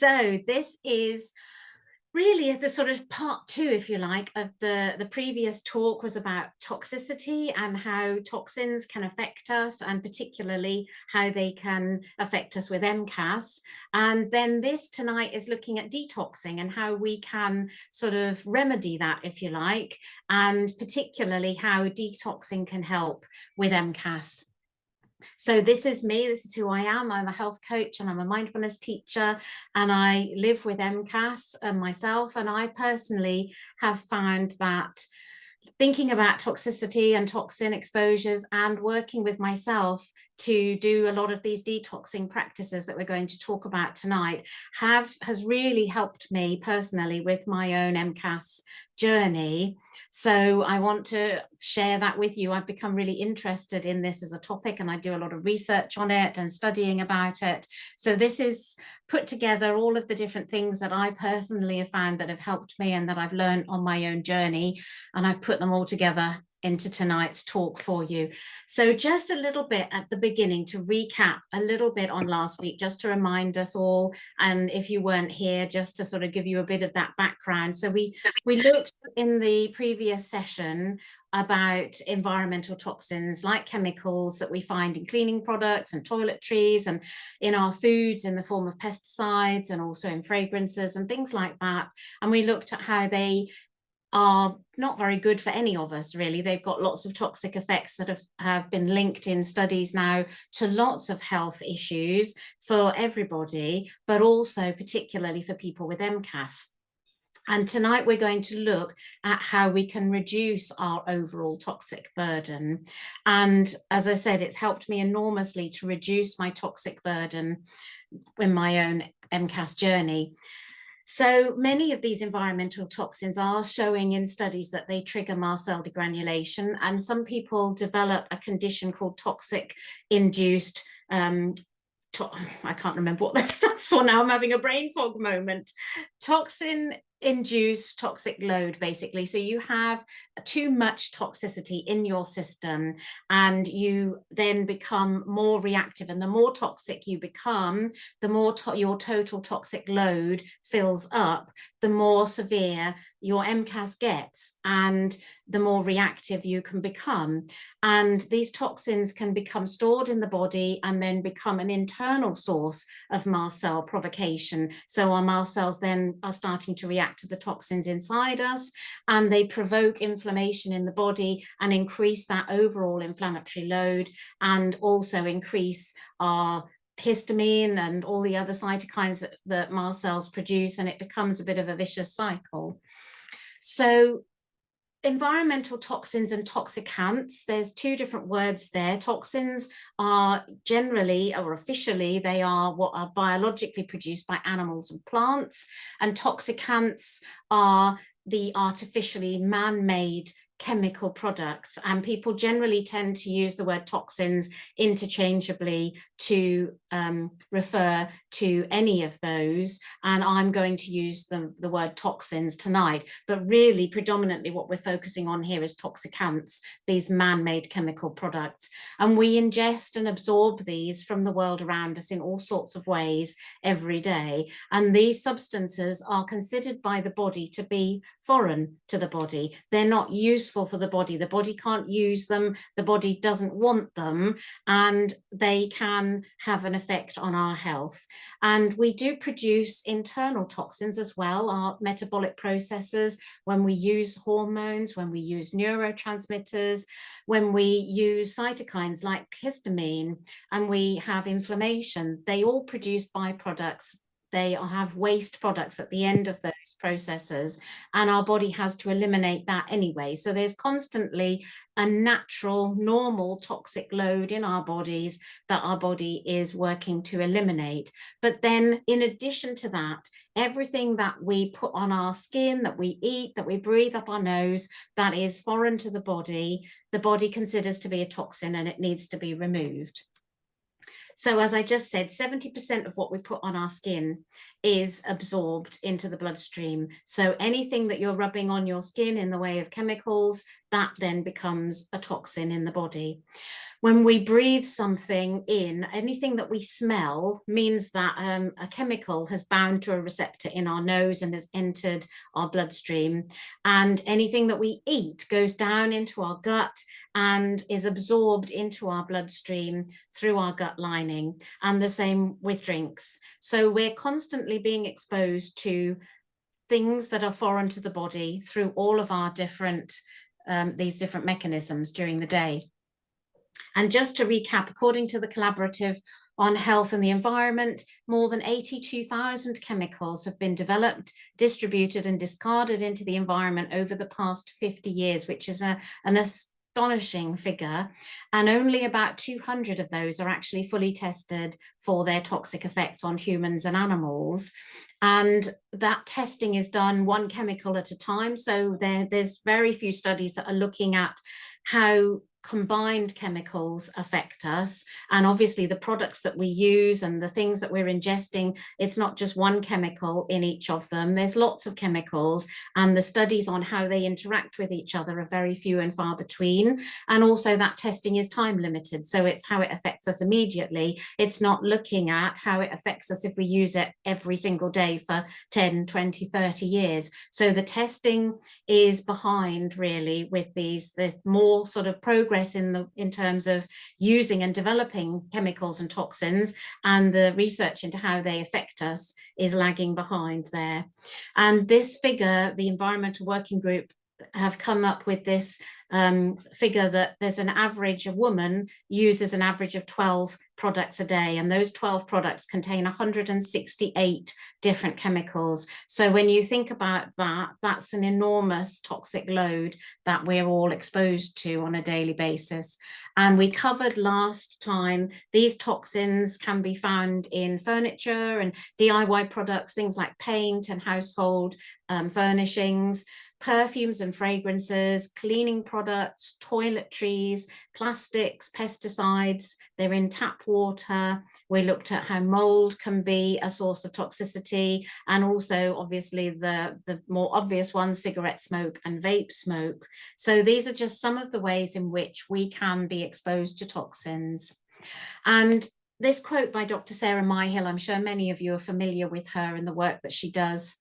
So this is really the sort of part two, if you like, of the previous talk was about toxicity and how toxins can affect us, and particularly how they can affect us with MCAS. And then this tonight is looking at detoxing and how we can sort of remedy that, if you like, and particularly how detoxing can help with MCAS. So this is me, this is who I am. I'm a health coach and I'm a mindfulness teacher, and I live with MCAS myself. And I personally have found that thinking about toxicity and toxin exposures and working with myself to do a lot of these detoxing practices that we're going to talk about tonight has really helped me personally with my own MCAS journey. So I want to share that with you. I've become really interested in this as a topic, and I do a lot of research on it and studying about it. So this is put together all of the different things that I personally have found that have helped me and that I've learned on my own journey, and I've put them all together into tonight's talk for you. So just a little bit at the beginning to recap a little bit on last week, just to remind us all, and if you weren't here, just to sort of give you a bit of that background. So we looked in the previous session about environmental toxins like chemicals that we find in cleaning products and toiletries and in our foods in the form of pesticides, and also in fragrances and things like that. And we looked at how they are not very good for any of us, really. They've got lots of toxic effects that have been linked in studies now to lots of health issues for everybody, but also particularly for people with MCAS. And tonight we're going to look at how we can reduce our overall toxic burden. And as I said, it's helped me enormously to reduce my toxic burden in my own MCAS journey. So many of these environmental toxins are showing in studies that they trigger mast cell degranulation, and some people develop a condition called toxic induced I can't remember what that stands for now. I'm having a brain fog moment. Toxin induced toxic load, basically. So you have too much toxicity in your system, and you then become more reactive. And the more toxic you become, the more your total toxic load fills up, the more severe your MCAS gets, and the more reactive you can become. And these toxins can become stored in the body and then become an internal source of mast cell provocation. So our mast cells then are starting to react to the toxins inside us, and they provoke inflammation in the body and increase that overall inflammatory load, and also increase our histamine and all the other cytokines that mast cells produce, and it becomes a bit of a vicious cycle. So environmental toxins and toxicants, there's two different words there. Toxins are generally, or officially, they are what are biologically produced by animals and plants, and toxicants are the artificially man-made chemical products, and people generally tend to use the word toxins interchangeably to refer to any of those, and I'm going to use the word toxins tonight, but really predominantly what we're focusing on here is toxicants, these man-made chemical products, and we ingest and absorb these from the world around us in all sorts of ways every day, and these substances are considered by the body to be foreign to the body. They're not useful for the body can't use them, the body doesn't want them, and they can have an effect on our health. And we do produce internal toxins as well, our metabolic processes, when we use hormones, when we use neurotransmitters, when we use cytokines like histamine, and we have inflammation. They all produce byproducts. They have waste products at the end of those processes, and our body has to eliminate that anyway. So there's constantly a natural, normal toxic load in our bodies that our body is working to eliminate. But then in addition to that, everything that we put on our skin, that we eat, that we breathe up our nose, that is foreign to the body considers to be a toxin, and it needs to be removed. So as I just said, 70% of what we put on our skin is absorbed into the bloodstream. So anything that you're rubbing on your skin in the way of chemicals, that then becomes a toxin in the body. When we breathe something in, anything that we smell means that a chemical has bound to a receptor in our nose and has entered our bloodstream. And anything that we eat goes down into our gut and is absorbed into our bloodstream through our gut lining. And the same with drinks. So we're constantly being exposed to things that are foreign to the body through all of our these different mechanisms during the day. And just to recap, according to the Collaborative on Health and the Environment, more than 82,000 chemicals have been developed, distributed and discarded into the environment over the past 50 years, which is an astonishing figure. And only about 200 of those are actually fully tested for their toxic effects on humans and animals. And that testing is done one chemical at a time. So there's very few studies that are looking at how combined chemicals affect us, and obviously the products that we use and the things that we're ingesting, it's not just one chemical in each of them, there's lots of chemicals, and the studies on how they interact with each other are very few and far between. And also that testing is time limited, so it's how it affects us immediately. It's not looking at how it affects us if we use it every single day for 10, 20, 30 years. So the testing is behind really with these. There's more sort of progress in terms of using and developing chemicals and toxins, and the research into how they affect us is lagging behind there. And this figure, the Environmental Working Group have come up with this figure that there's an average, a woman uses an average of 12 products a day, and those 12 products contain 168 different chemicals. So when you think about that, that's an enormous toxic load that we're all exposed to on a daily basis. And we covered last time, these toxins can be found in furniture and DIY products, things like paint and household furnishings, perfumes and fragrances, cleaning products, toiletries, plastics, pesticides. They're in tap water. We looked at how mold can be a source of toxicity, and also obviously the more obvious ones, cigarette smoke and vape smoke. So these are just some of the ways in which we can be exposed to toxins. And this quote by Dr. Sarah Myhill, I'm sure many of you are familiar with her and the work that she does,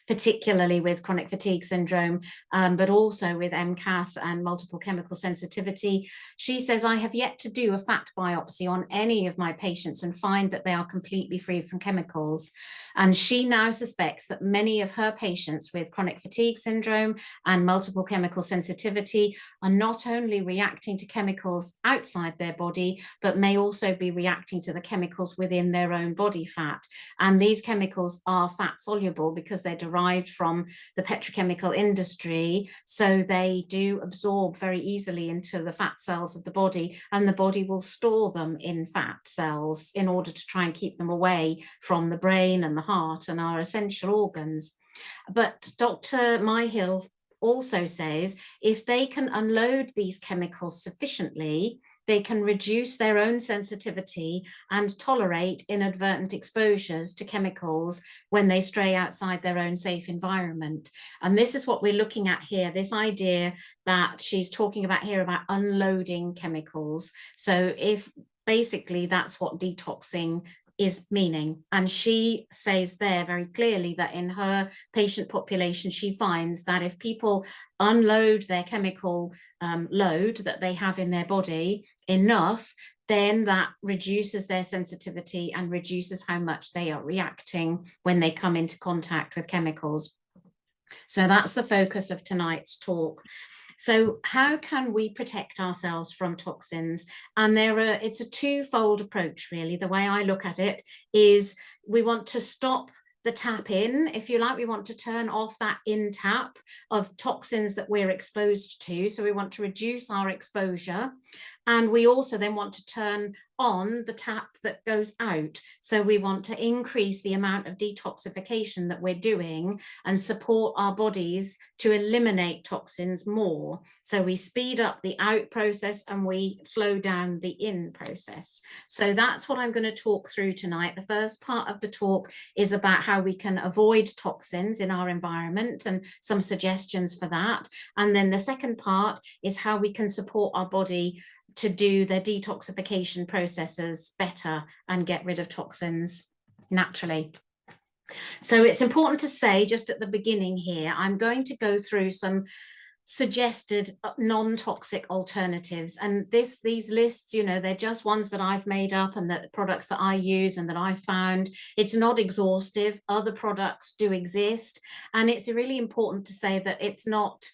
particularly with chronic fatigue syndrome, but also with MCAS and multiple chemical sensitivity. She says, I have yet to do a fat biopsy on any of my patients and find that they are completely free from chemicals. And she now suspects that many of her patients with chronic fatigue syndrome and multiple chemical sensitivity are not only reacting to chemicals outside their body, but may also be reacting to the chemicals within their own body fat. And these chemicals are fat soluble because they're derived from the petrochemical industry, so they do absorb very easily into the fat cells of the body, and the body will store them in fat cells in order to try and keep them away from the brain and the heart and our essential organs. But Dr. Myhill also says if they can unload these chemicals sufficiently, they can reduce their own sensitivity and tolerate inadvertent exposures to chemicals when they stray outside their own safe environment. And this is what we're looking at here, this idea that she's talking about here about unloading chemicals. So if basically that's what detoxing is meaning. And she says there very clearly that in her patient population, she finds that if people unload their chemical load that they have in their body enough, then that reduces their sensitivity and reduces how much they are reacting when they come into contact with chemicals. So that's the focus of tonight's talk. So how can we protect ourselves from toxins? And it's a twofold approach, really. The way I look at it is we want to stop the tap in, if you like. We want to turn off that in tap of toxins that we're exposed to. So we want to reduce our exposure. And we also then want to turn on the tap that goes out. So we want to increase the amount of detoxification that we're doing and support our bodies to eliminate toxins more. So we speed up the out process and we slow down the in process. So that's what I'm going to talk through tonight. The first part of the talk is about how we can avoid toxins in our environment and some suggestions for that. And then the second part is how we can support our body to do their detoxification processes better and get rid of toxins naturally. So it's important to say just at the beginning here, I'm going to go through some suggested non-toxic alternatives, and these lists, you know, they're just ones that I've made up and the products that I use and that I found. It's not exhaustive. Other products do exist, and it's really important to say that it's not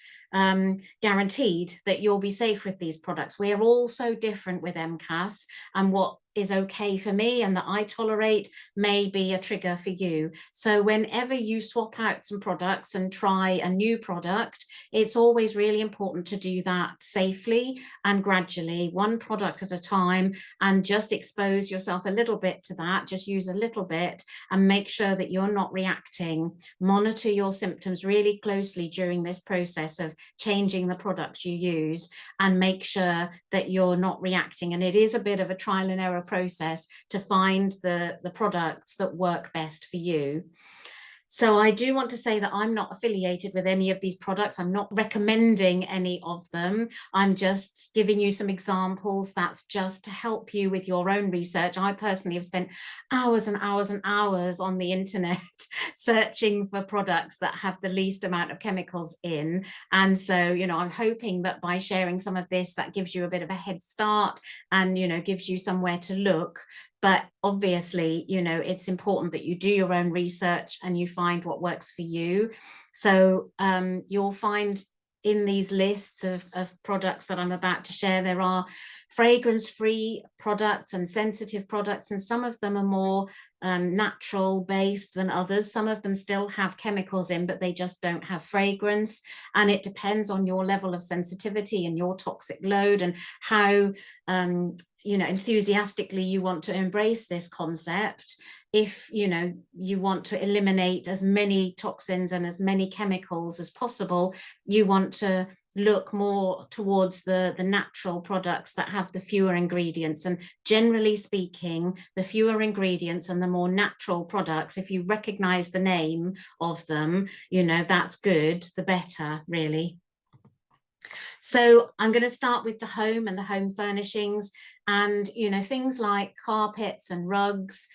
guaranteed that you'll be safe with these products. We are all so different with MCAS, and what is okay for me and that I tolerate may be a trigger for you. So whenever you swap out some products and try a new product, it's always really important to do that safely and gradually, one product at a time, and just expose yourself a little bit to that. Just use a little bit and make sure that you're not reacting. Monitor your symptoms really closely during this process of changing the products you use, and make sure that you're not reacting. And it is a bit of a trial and error process to find the products that work best for you. So I do want to say that I'm not affiliated with any of these products. I'm not recommending any of them. I'm just giving you some examples. That's just to help you with your own research. I personally have spent hours and hours and hours on the internet searching for products that have the least amount of chemicals in. And so, you know, I'm hoping that by sharing some of this, that gives you a bit of a head start and, you know, gives you somewhere to look. But obviously, you know, it's important that you do your own research and you find what works for you. So you'll find in these lists of products that I'm about to share, there are fragrance-free products and sensitive products, and some of them are more natural based than others. Some of them still have chemicals in, but they just don't have fragrance. And it depends on your level of sensitivity and your toxic load and how you know, enthusiastically you want to embrace this concept. If, you know, you want to eliminate as many toxins and as many chemicals as possible, you want to look more towards the natural products that have the fewer ingredients. And generally speaking, the fewer ingredients and the more natural products, if you recognize the name of them, you know, that's good, the better, really. So I'm going to start with the home and the home furnishings, and, you know, things like carpets and rugs.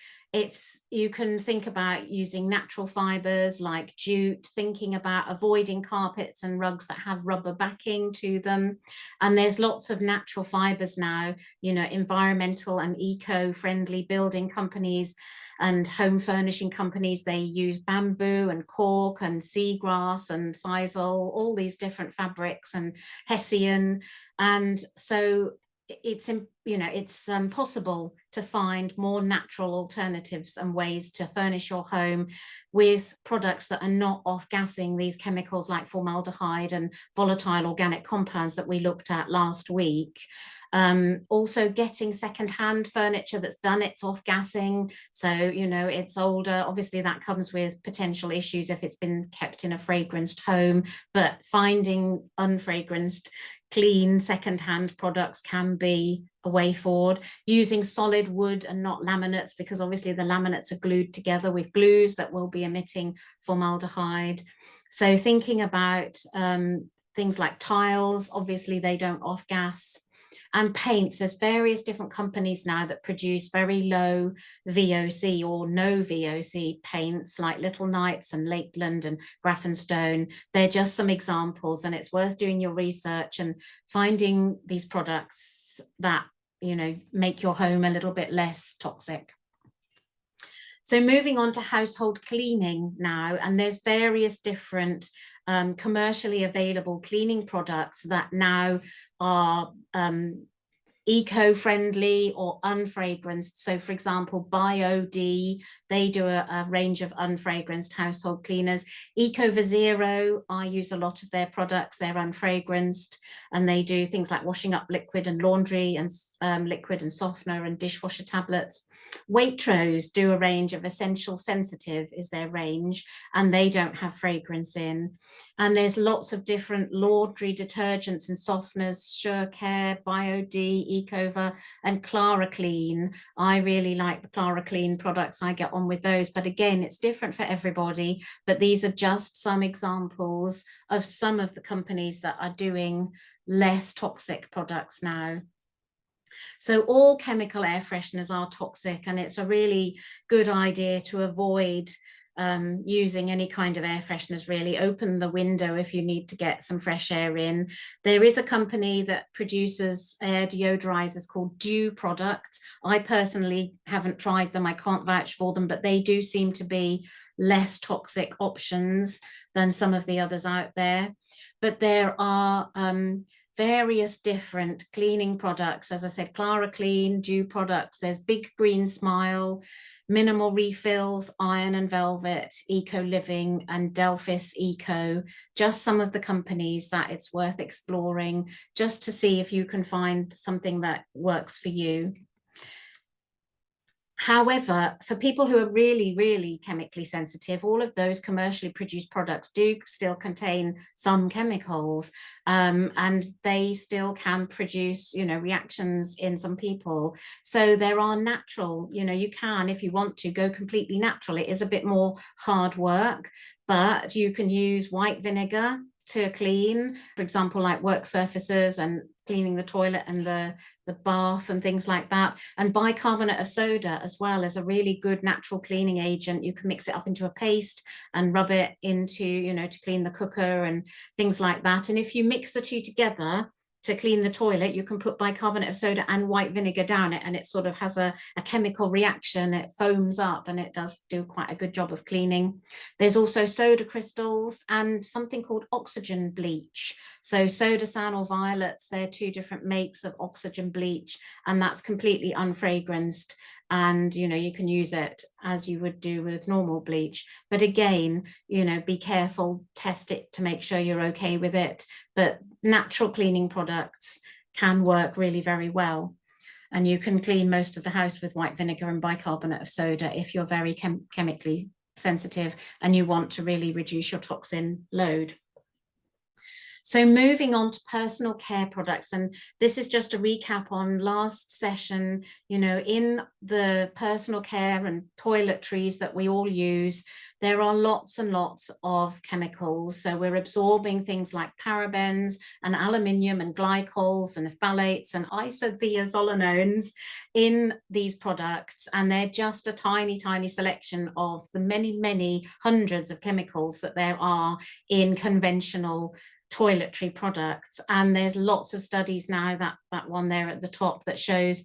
You can think about using natural fibers like jute, thinking about avoiding carpets and rugs that have rubber backing to them. And there's lots of natural fibers now, you know, environmental and eco-friendly building companies and home furnishing companies. They use bamboo and cork and seagrass and sisal, all these different fabrics, and hessian. And so it's, you know, it's possible to find more natural alternatives and ways to furnish your home with products that are not off-gassing these chemicals like formaldehyde and volatile organic compounds that we looked at last week. Also getting secondhand furniture that's done its off-gassing, so, you know, it's older. Obviously that comes with potential issues if it's been kept in a fragranced home, but finding unfragranced, clean secondhand products can be a way forward. Using solid wood and not laminates, because obviously the laminates are glued together with glues that will be emitting formaldehyde. So thinking about things like tiles, obviously they don't off-gas. And paints, there's various different companies now that produce very low VOC or no VOC paints, like Little Knights and Lakeland and Grafenstone. They're just some examples, and it's worth doing your research and finding these products that, you know, make your home a little bit less toxic. So moving on to household cleaning now, and there's various different commercially available cleaning products that now are eco-friendly or unfragranced. So for example, BioD, they do a range of unfragranced household cleaners. Eco I use a lot of their products, they're unfragranced, and they do things like washing up liquid and laundry and liquid and softener and dishwasher tablets. Waitrose do a range of Essential Sensitive is their range, and they don't have fragrance in. And there's lots of different laundry detergents and softeners, SureCare, BioD, Ecover, and Clara Clean. I really like the Clara Clean products. I get on with those. But again, it's different for everybody. But these are just some examples of some of the companies that are doing less toxic products now. So all chemical air fresheners are toxic, and it's a really good idea to avoid using any kind of air fresheners. Really open the window if you need to get some fresh air in. There is a company that produces air deodorizers called Dew Products. I personally haven't tried them, I can't vouch for them, but they do seem to be less toxic options than some of the others out there. But there are various different cleaning products. As I said, Clara Clean, Dew Products, there's Big Green Smile, Minimal Refills, Iron and Velvet, Eco Living, and Delphis Eco. Just some of the companies that it's worth exploring, just to see if you can find something that works for you. However, for people who are really, really chemically sensitive, all of those commercially produced products do still contain some chemicals, and they still can produce, reactions in some people. So there are natural, you can, if you want to, go completely natural. It is a bit more hard work, but you can use white vinegar to clean, for example, like work surfaces and cleaning the toilet and the bath and things like that. And bicarbonate of soda as well is a really good natural cleaning agent. You can mix it up into a paste and rub it into, to clean the cooker and things like that. And if you mix the two together to clean the toilet, you can put bicarbonate of soda and white vinegar down it, and it sort of has a chemical reaction. It foams up and it does do quite a good job of cleaning. There's also soda crystals and something called oxygen bleach. So Sodasan or Violets, they're two different makes of oxygen bleach, and that's completely unfragranced. And you can use it as you would do with normal bleach, but again, be careful, test it to make sure you're okay with it. But natural cleaning products can work really very well, and you can clean most of the house with white vinegar and bicarbonate of soda if you're very chemically sensitive and you want to really reduce your toxin load. So moving on to personal care products, and this is just a recap on last session. In the personal care and toiletries that we all use, there are lots and lots of chemicals. So we're absorbing things like parabens and aluminium and glycols and phthalates and isothiazolones in these products, and they're just a tiny, tiny selection of the many, many hundreds of chemicals that there are in conventional toiletry products. And there's lots of studies now, that one there at the top, that shows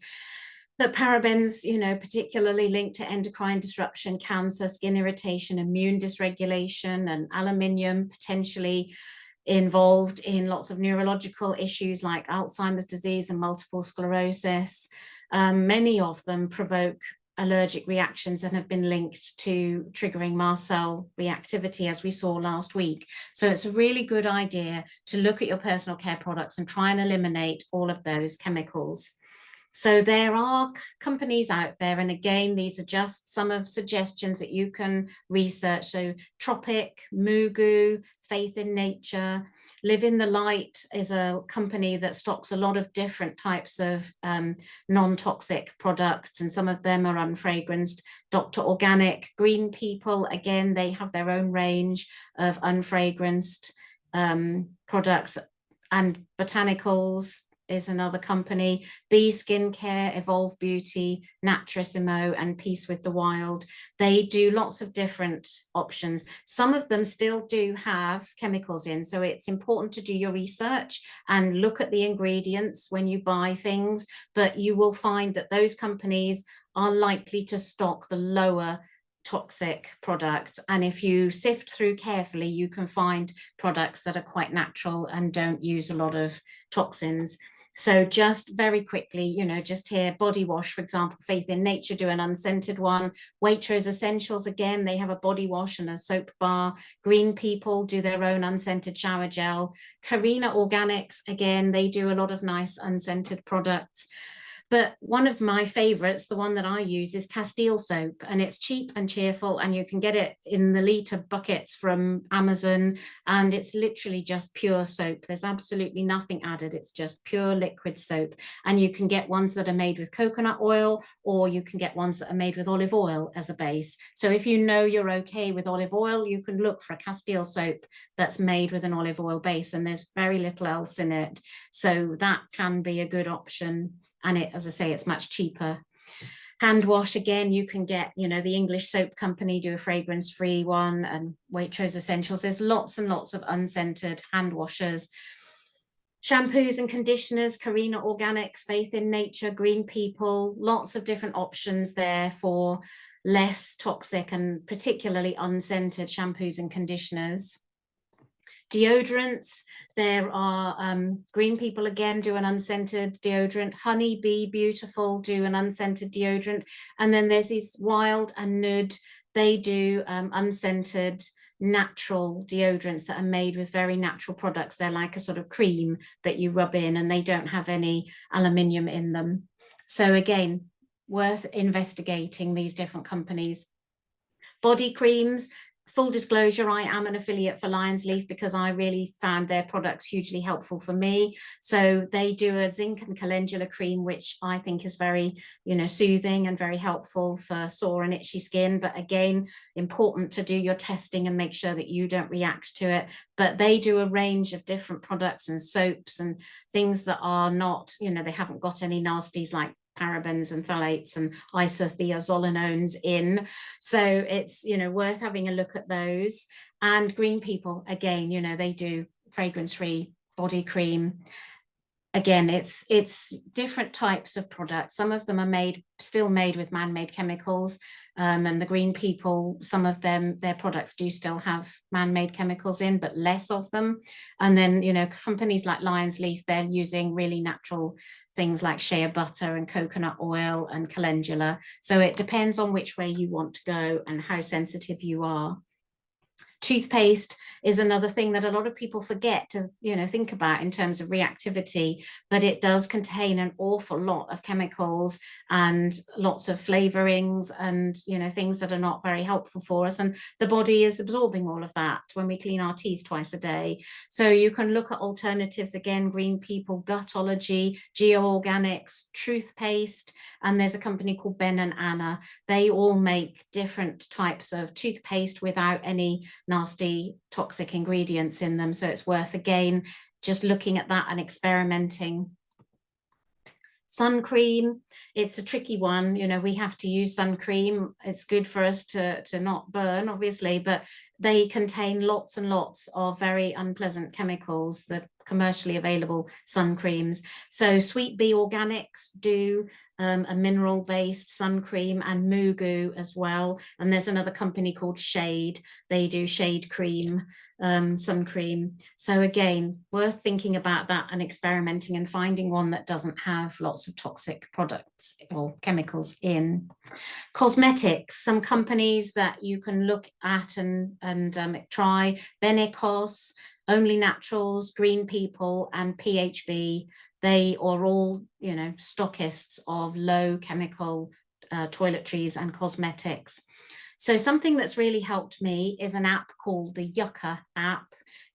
that parabens, particularly linked to endocrine disruption, cancer, skin irritation, immune dysregulation, and aluminium potentially involved in lots of neurological issues like Alzheimer's disease and multiple sclerosis. Many of them provoke allergic reactions and have been linked to triggering mast cell reactivity, as we saw last week. So it's a really good idea to look at your personal care products and try and eliminate all of those chemicals. So there are companies out there, and again, these are just some of suggestions that you can research. So Tropic, Mugu, Faith in Nature, Live in the Light is a company that stocks a lot of different types of non-toxic products, and some of them are unfragranced. Dr. Organic, Green People, again, they have their own range of unfragranced products. And Botanicals is another company. Bee Skincare, Evolve Beauty, Naturissimo, and Peace with the Wild. They do lots of different options. Some of them still do have chemicals in, so it's important to do your research and look at the ingredients when you buy things, but you will find that those companies are likely to stock the lower toxic product, and if you sift through carefully, you can find products that are quite natural and don't use a lot of toxins. So just very quickly, you know, just here, body wash, for example, Faith in Nature do an unscented one. Waitrose Essentials, again, they have a body wash and a soap bar. Green People do their own unscented shower gel. Carina Organics, again, they do a lot of nice unscented products. But one of my favorites, the one that I use, is Castile soap, and it's cheap and cheerful, and you can get it in the litre buckets from Amazon, and it's literally just pure soap. There's absolutely nothing added. It's just pure liquid soap, and you can get ones that are made with coconut oil, or you can get ones that are made with olive oil as a base. So if you know you're okay with olive oil, you can look for a Castile soap that's made with an olive oil base, and there's very little else in it. So that can be a good option. And it, as I say, it's much cheaper. Hand wash, again, you can get, you know, the English Soap Company do a fragrance-free one, and Waitrose Essentials. There's lots and lots of unscented hand washers. Shampoos and conditioners, Carina Organics, Faith in Nature, Green People, lots of different options there for less toxic and particularly unscented shampoos and conditioners. Deodorants, there are Green People, again, do an unscented deodorant. Honey Bee Beautiful do an unscented deodorant. And then there's these Wild and Nude, they do unscented natural deodorants that are made with very natural products. They're like a sort of cream that you rub in, and they don't have any aluminium in them. So again, worth investigating these different companies. Body creams, full disclosure, I am an affiliate for Lion's Leaf because I really found their products hugely helpful for me. So they do a zinc and calendula cream, which I think is very, you know, soothing and very helpful for sore and itchy skin. But again, important to do your testing and make sure that you don't react to it. But they do a range of different products and soaps and things that are not, you know, they haven't got any nasties like parabens and phthalates and isothiazolinones in. So it's, you know, worth having a look at those. And Green People, again, you know, they do fragrance-free body cream. Again, it's different types of products. Some of them are still made with man-made chemicals, and the Green People, some of them, their products do still have man-made chemicals in, but less of them. And then, you know, companies like Lion's Leaf, they're using really natural things like shea butter and coconut oil and calendula. So it depends on which way you want to go and how sensitive you are. Toothpaste is another thing that a lot of people forget to, you know, think about in terms of reactivity, but it does contain an awful lot of chemicals and lots of flavorings and, you know, things that are not very helpful for us. And the body is absorbing all of that when we clean our teeth twice a day. So you can look at alternatives, again, Green People, Gutology, Geo Organics, Toothpaste, and there's a company called Ben and Anna. They all make different types of toothpaste without any nasty toxic ingredients in them. So it's worth, again, just looking at that and experimenting. Sun cream, it's a tricky one. You know, we have to use sun cream. It's good for us to not burn, obviously, but they contain lots and lots of very unpleasant chemicals, the commercially available sun creams. So Sweet Bee Organics do a mineral-based sun cream, and Mugu as well. And there's another company called Shade. They do shade cream, sun cream. So again, worth thinking about that and experimenting and finding one that doesn't have lots of toxic products or chemicals in. Cosmetics, some companies that you can look at and try: Benecos, Only Naturals, Green People, and PHB. They are all, you know, stockists of low chemical toiletries and cosmetics. So something that's really helped me is an app called the Yucca app,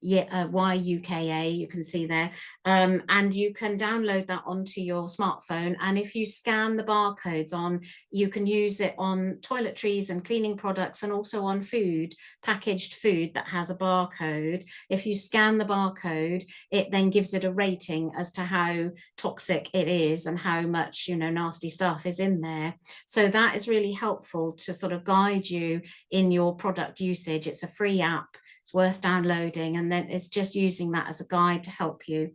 YUKA, you can see there, and you can download that onto your smartphone, and if you scan the barcodes on, you can use it on toiletries and cleaning products, and also on food, packaged food that has a barcode. If you scan the barcode, it then gives it a rating as to how toxic it is and how much, you know, nasty stuff is in there. So that is really helpful to sort of guide you in your product usage. It's a free app, it's worth downloading, and then it's just using that as a guide to help you.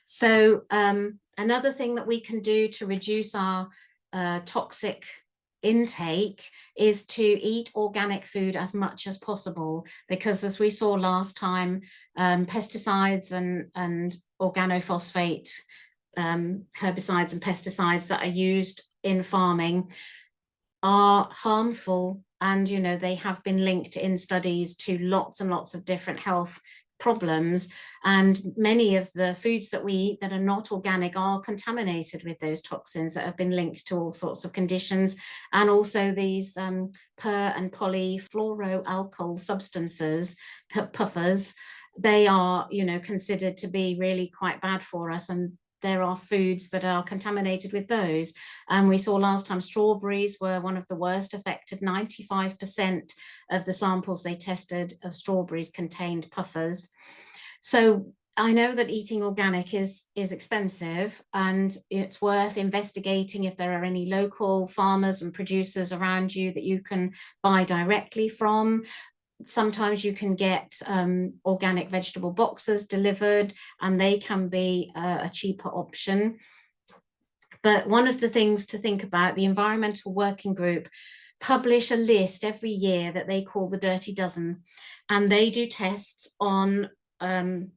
So another thing that we can do to reduce our toxic intake is to eat organic food as much as possible, because as we saw last time, pesticides and organophosphate herbicides and pesticides that are used in farming are harmful, and they have been linked in studies to lots and lots of different health problems, and many of the foods that we eat that are not organic are contaminated with those toxins that have been linked to all sorts of conditions, and also these per and polyfluoroalkyl substances, puffers. They are considered to be really quite bad for us, and there are foods that are contaminated with those. And we saw last time strawberries were one of the worst affected. 95% of the samples they tested of strawberries contained puffers. So I know that eating organic is expensive, and it's worth investigating if there are any local farmers and producers around you that you can buy directly from. Sometimes you can get organic vegetable boxes delivered, and they can be a cheaper option. But one of the things to think about, the Environmental Working Group publish a list every year that they call the Dirty Dozen, and they do tests on fruit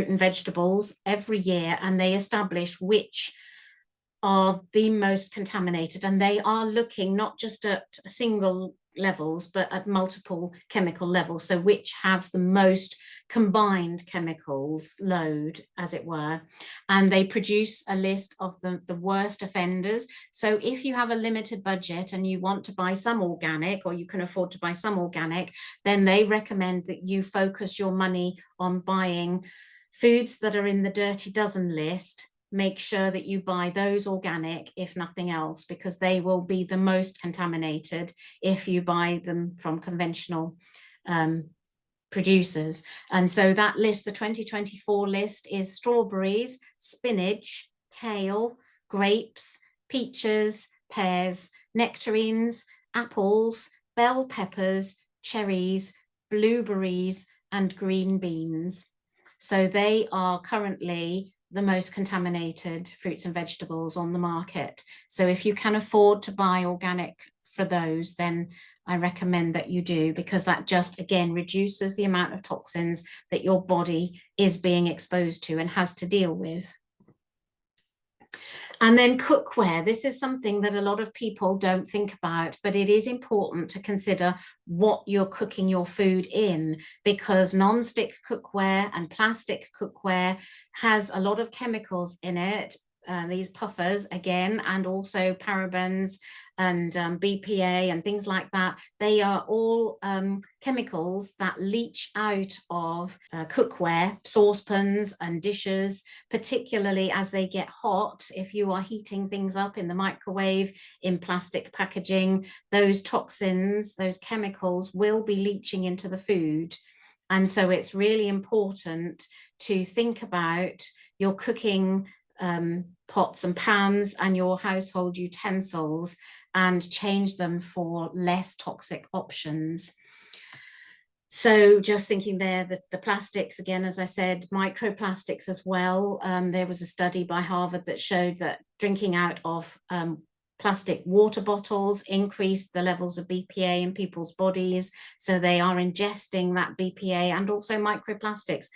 and vegetables every year, and they establish which are the most contaminated, and they are looking not just at single levels but at multiple chemical levels, so which have the most combined chemicals load, as it were, and they produce a list of the worst offenders. So if you have a limited budget and you want to buy some organic, or you can afford to buy some organic, then they recommend that you focus your money on buying foods that are in the Dirty Dozen list. Make sure that you buy those organic, if nothing else, because they will be the most contaminated if you buy them from conventional producers. And so that list, the 2024 list, is strawberries, spinach, kale, grapes, peaches, pears, nectarines, apples, bell peppers, cherries, blueberries, and green beans. So they are currently the most contaminated fruits and vegetables on the market. So if you can afford to buy organic for those, then I recommend that you do, because that just, again, reduces the amount of toxins that your body is being exposed to and has to deal with. And then cookware. This is something that a lot of people don't think about, but it is important to consider what you're cooking your food in, because non-stick cookware and plastic cookware has a lot of chemicals in it. These puffers again, and also parabens and BPA and things like that. They are all chemicals that leach out of cookware, saucepans and dishes, particularly as they get hot. If you are heating things up in the microwave, in plastic packaging, those toxins, those chemicals will be leaching into the food. And so it's really important to think about your cooking pots and pans and your household utensils and change them for less toxic options. So just thinking there that the plastics, again, as I said, microplastics as well. There was a study by Harvard that showed that drinking out of plastic water bottles increased the levels of BPA in people's bodies. So they are ingesting that BPA, and also microplastics,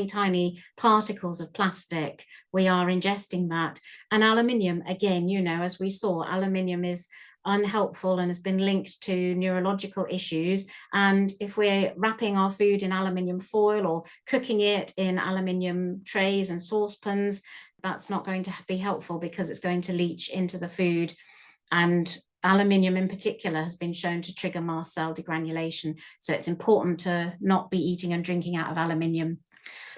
tiny particles of plastic. We are ingesting that. And aluminium, again, as we saw, aluminium is unhelpful and has been linked to neurological issues. And if we're wrapping our food in aluminium foil or cooking it in aluminium trays and saucepans, that's not going to be helpful, because it's going to leach into the food. And aluminium in particular has been shown to trigger mast cell degranulation. So it's important to not be eating and drinking out of aluminium.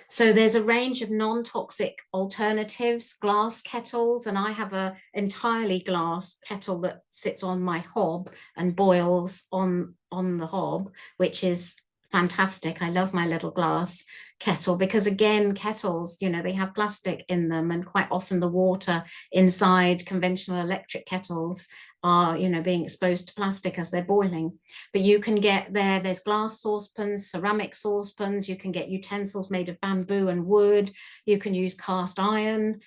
So there's a range of non-toxic alternatives, glass kettles, and I have an entirely glass kettle that sits on my hob and boils on the hob, which is fantastic. I love my little glass kettle because, again, kettles, they have plastic in them, and quite often the water inside conventional electric kettles are, being exposed to plastic as they're boiling. But you can get there's glass saucepans, ceramic saucepans, you can get utensils made of bamboo and wood, you can use cast iron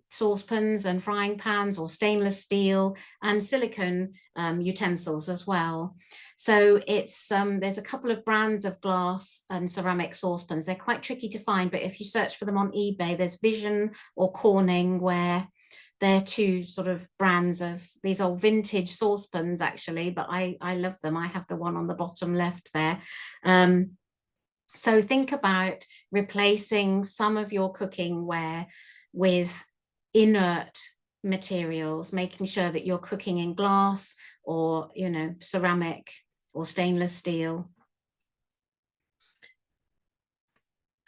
saucepans and frying pans, or stainless steel and silicone utensils as well. So it's there's a couple of brands of glass and ceramic saucepans. They're quite tricky to find, but if you search for them on eBay, there's Vision or Corning, where they're two sort of brands of these old vintage saucepans, actually, but I love them. I have the one on the bottom left there. So think about replacing some of your cooking ware with inert materials, making sure that you're cooking in glass or, ceramic or stainless steel.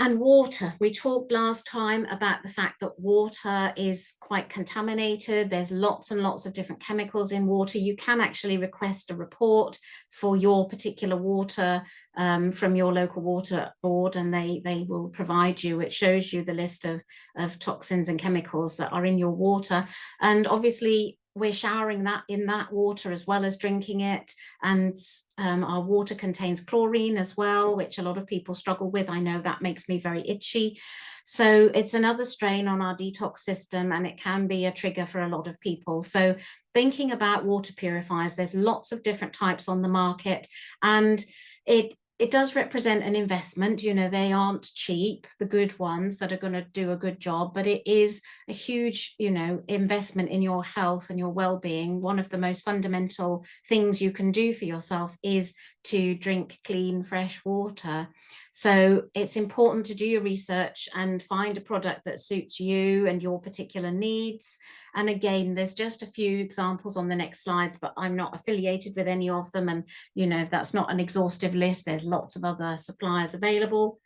And water. We talked last time about the fact that water is quite contaminated. There's lots and lots of different chemicals in water. You can actually request a report for your particular water from your local water board, and they will provide you. It shows you the list of toxins and chemicals that are in your water. And obviously, we're showering that in that water as well as drinking it, and our water contains chlorine as well, which a lot of people struggle with. I know that makes me very itchy, so it's another strain on our detox system, and it can be a trigger for a lot of people. So thinking about water purifiers, there's lots of different types on the market, and it does represent an investment. They aren't cheap, the good ones that are going to do a good job, but it is a huge, investment in your health and your well-being. One of the most fundamental things you can do for yourself is to drink clean, fresh water. So it's important to do your research and find a product that suits you and your particular needs. And again, there's just a few examples on the next slides, but I'm not affiliated with any of them. And, that's not an exhaustive list. There's lots of other suppliers available.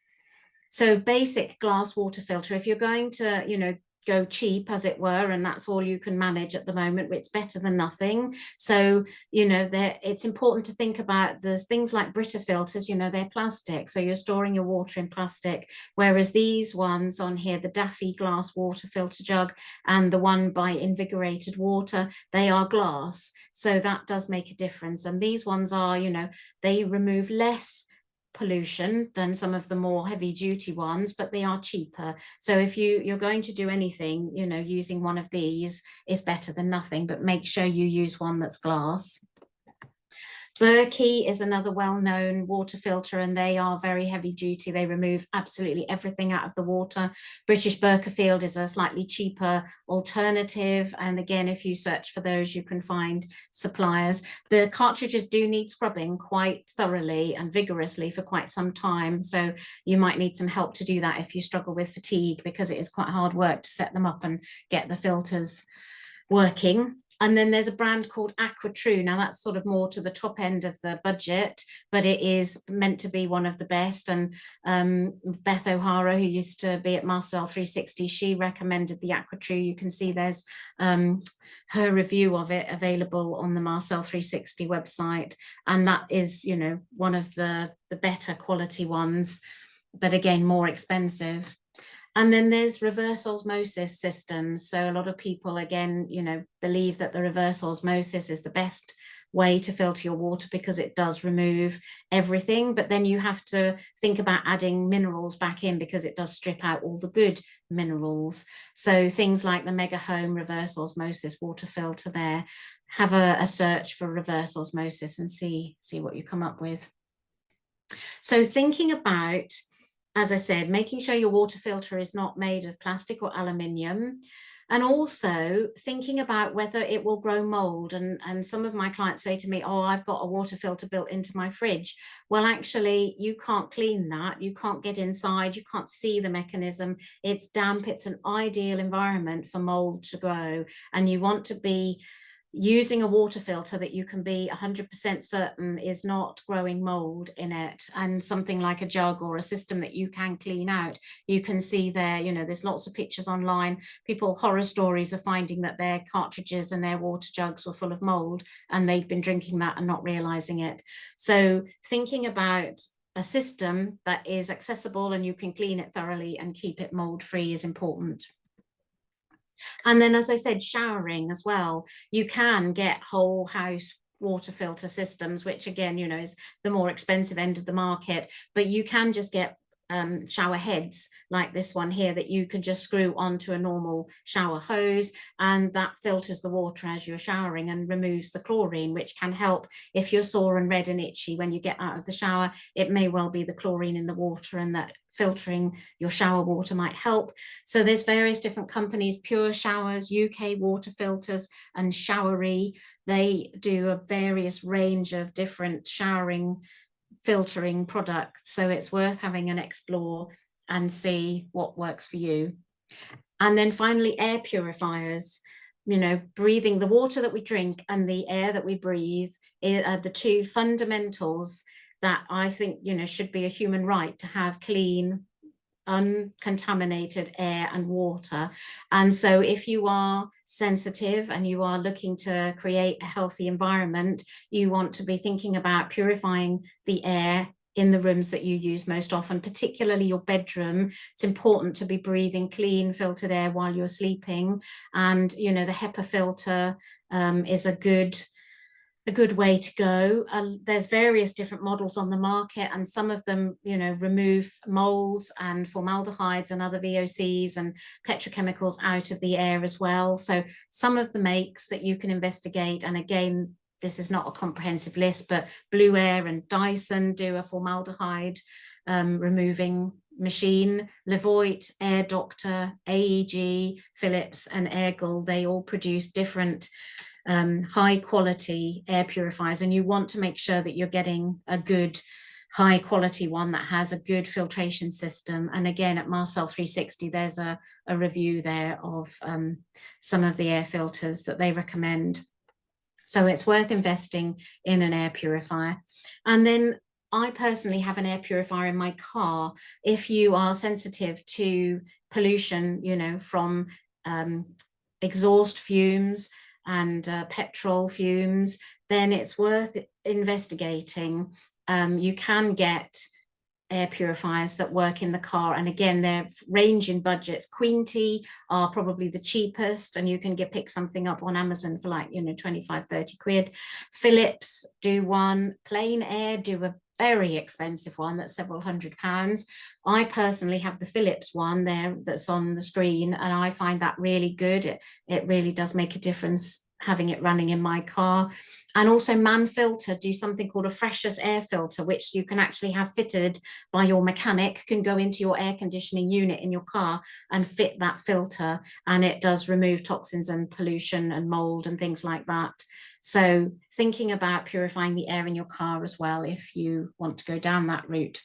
So basic glass water filter, if you're going to, go cheap, as it were, and that's all you can manage at the moment, it's better than nothing. So it's important to think about there's things like Brita filters, they're plastic, so you're storing your water in plastic, whereas these ones on here, the Daffy glass water filter jug and the one by Invigorated Water, they are glass, so that does make a difference. And these ones are, they remove less pollution than some of the more heavy duty ones, but they are cheaper. So if you're going to do anything, using one of these is better than nothing, but make sure you use one that's glass. Berkey is another well-known water filter, and they are very heavy duty. They remove absolutely everything out of the water. British Berkefield is a slightly cheaper alternative, and again, if you search for those, you can find suppliers. The cartridges do need scrubbing quite thoroughly and vigorously for quite some time, so you might need some help to do that if you struggle with fatigue, because it is quite hard work to set them up and get the filters working. And then there's a brand called AquaTrue. Now that's sort of more to the top end of the budget, but it is meant to be one of the best. And Beth O'Hara, who used to be at Marcel 360, she recommended the AquaTrue. You can see there's her review of it available on the Marcel 360 website. And that is, one of the better quality ones, but again, more expensive. And then there's reverse osmosis systems. So a lot of people, again, believe that the reverse osmosis is the best way to filter your water because it does remove everything. But then you have to think about adding minerals back in, because it does strip out all the good minerals. So things like the Mega Home reverse osmosis water filter there, have a search for reverse osmosis and see what you come up with. So thinking about, as I said, making sure your water filter is not made of plastic or aluminium, and also thinking about whether it will grow mold. And some of my clients say to me, oh, I've got a water filter built into my fridge. Well, actually, you can't clean that. You can't get inside. You can't see the mechanism. It's damp. It's an ideal environment for mold to grow. And you want to be using a water filter that you can be 100% certain is not growing mold in it, and something like a jug or a system that you can clean out. You can see there, there's lots of pictures online. People, horror stories of finding that their cartridges and their water jugs were full of mold, and they've been drinking that and not realizing it. So thinking about a system that is accessible and you can clean it thoroughly and keep it mold free is important. And then, as I said, showering as well. You can get whole house water filter systems, which again, you know, is the more expensive end of the market, but you can just get shower heads like this one here that you can just screw onto a normal shower hose, and that filters the water as you're showering and removes the chlorine, which can help if you're sore and red and itchy when you get out of the shower. It may well be the chlorine in the water, and that filtering your shower water might help. So there's various different companies, Pure Showers, UK Water Filters, and Showery. They do a various range of different showering filtering products, so it's worth having an explore and see what works for you. And then finally, air purifiers. You know, breathing the water that we drink and the air that we breathe are the two fundamentals that I think, you know, should be a human right, to have clean, uncontaminated air and water. And so if you are sensitive and you are looking to create a healthy environment, you want to be thinking about purifying the air in the rooms that you use most often, particularly your bedroom. It's important to be breathing clean, filtered air while you're sleeping. And, you know, the HEPA filter is a good way to go. There's various different models on the market, and some of them, you know, remove molds and formaldehydes and other VOCs and petrochemicals out of the air as well. So some of the makes that you can investigate, and again, this is not a comprehensive list, but Blue Air and Dyson do a formaldehyde removing machine. Levoit, Air Doctor, AEG, Philips and Airgle, they all produce different high quality air purifiers, and you want to make sure that you're getting a good high quality one that has a good filtration system. And again, at Mast 360 there's a review there of some of the air filters that they recommend. So it's worth investing in an air purifier. And then I personally have an air purifier in my car. If you are sensitive to pollution, you know, from exhaust fumes and petrol fumes, then it's worth investigating. You can get air purifiers that work in the car, and again, they're range in budgets. Queen Tea are probably the cheapest, and you can pick something up on Amazon for like, you know, 25-30 quid. Philips do one. Plain Air do a very expensive one that's several £100s. I personally have the Philips one there that's on the screen, and I find that really good. It really does make a difference having it running in my car. And also Manfilter do something called a Freshers air filter, which you can actually have fitted by your mechanic, can go into your air conditioning unit in your car and fit that filter, and it does remove toxins and pollution and mold and things like that. So thinking about purifying the air in your car as well, if you want to go down that route.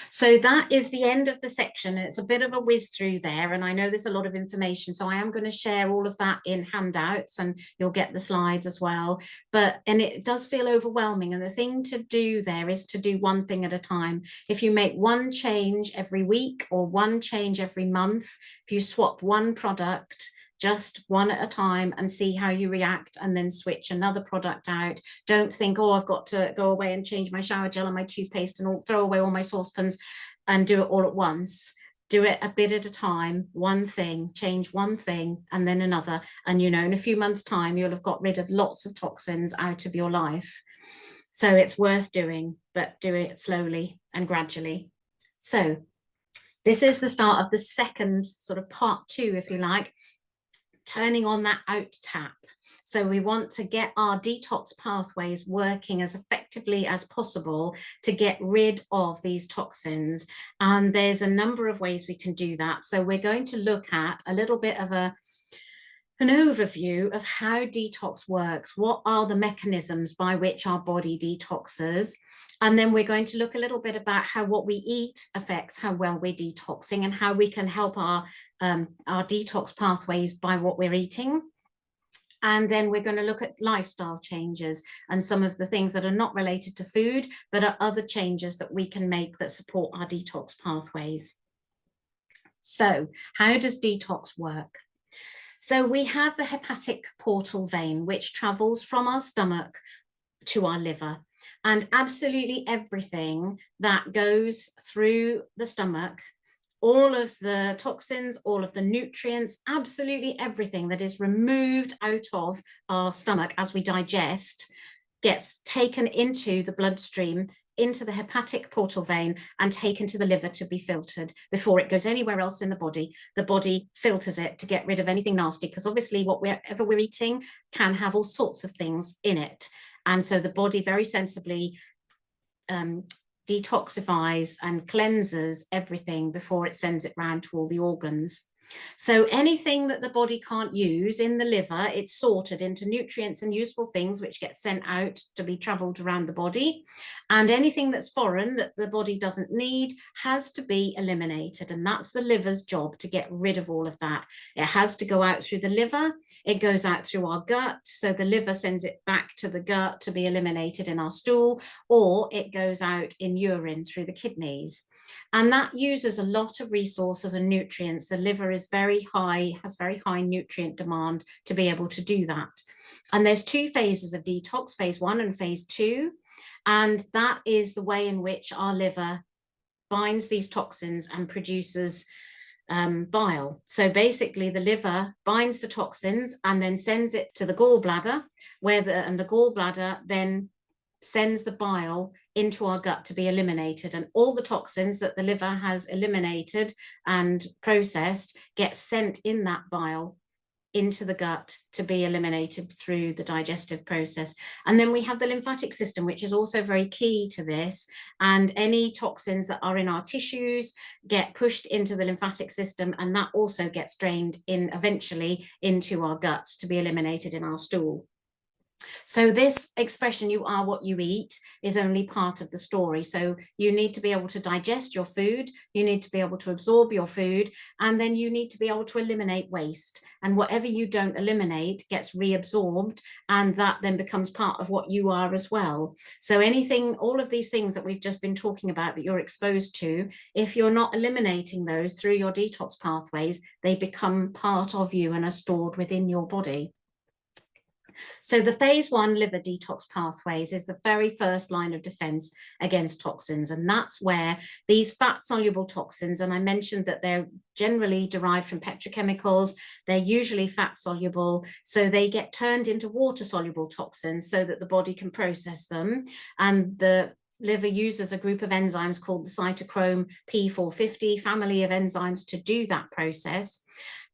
So that is the end of the section. It's a bit of a whiz through there, and I know there's a lot of information, so I am going to share all of that in handouts, and you'll get the slides as well. And it does feel overwhelming, and the thing to do there is to do one thing at a time. If you make one change every week or one change every month, if you swap one product, just one at a time, and see how you react, and then switch another product out. Don't think, oh, I've got to go away and change my shower gel and my toothpaste and throw away all my saucepans and do it all at once. Do it a bit at a time, one thing, change one thing and then another. And, you know, in a few months' time, you'll have got rid of lots of toxins out of your life. So it's worth doing, but do it slowly and gradually. So this is the start of the second sort of part 2, if you like, turning on that out tap. So we want to get our detox pathways working as effectively as possible to get rid of these toxins. And there's a number of ways we can do that. So we're going to look at a little bit of an overview of how detox works. What are the mechanisms by which our body detoxes? And then we're going to look a little bit about how what we eat affects how well we're detoxing, and how we can help our detox pathways by what we're eating. And then we're going to look at lifestyle changes and some of the things that are not related to food, but are other changes that we can make that support our detox pathways. So how does detox work? So we have the hepatic portal vein, which travels from our stomach to our liver. And absolutely everything that goes through the stomach, all of the toxins, all of the nutrients, absolutely everything that is removed out of our stomach as we digest gets taken into the bloodstream, into the hepatic portal vein, and taken to the liver to be filtered before it goes anywhere else in the body. The body filters it to get rid of anything nasty, because obviously whatever we're eating can have all sorts of things in it. And so the body very sensibly detoxifies and cleanses everything before it sends it round to all the organs. So anything that the body can't use in the liver, it's sorted into nutrients and useful things which get sent out to be traveled around the body. And anything that's foreign that the body doesn't need has to be eliminated. And that's the liver's job, to get rid of all of that. It has to go out through the liver. It goes out through our gut. So the liver sends it back to the gut to be eliminated in our stool, or it goes out in urine through the kidneys. And that uses a lot of resources and nutrients. The liver is has very high nutrient demand to be able to do that. And there's two phases of detox, phase 1 and phase 2. And that is the way in which our liver binds these toxins and produces bile. So basically the liver binds the toxins and then sends it to the gallbladder, and the gallbladder then sends the bile into our gut to be eliminated, and all the toxins that the liver has eliminated and processed get sent in that bile into the gut to be eliminated through the digestive process. And then we have the lymphatic system, which is also very key to this, and any toxins that are in our tissues get pushed into the lymphatic system, and that also gets drained in eventually into our guts to be eliminated in our stool. So this expression, you are what you eat, is only part of the story. So you need to be able to digest your food, you need to be able to absorb your food, and then you need to be able to eliminate waste. And whatever you don't eliminate gets reabsorbed, and that then becomes part of what you are as well. So anything, all of these things that we've just been talking about that you're exposed to, if you're not eliminating those through your detox pathways, they become part of you and are stored within your body. So the phase 1 liver detox pathways is the very first line of defense against toxins. And that's where these fat soluble toxins, and I mentioned that they're generally derived from petrochemicals, they're usually fat soluble, so they get turned into water soluble toxins so that the body can process them. And the liver uses a group of enzymes called the cytochrome P450 family of enzymes to do that process.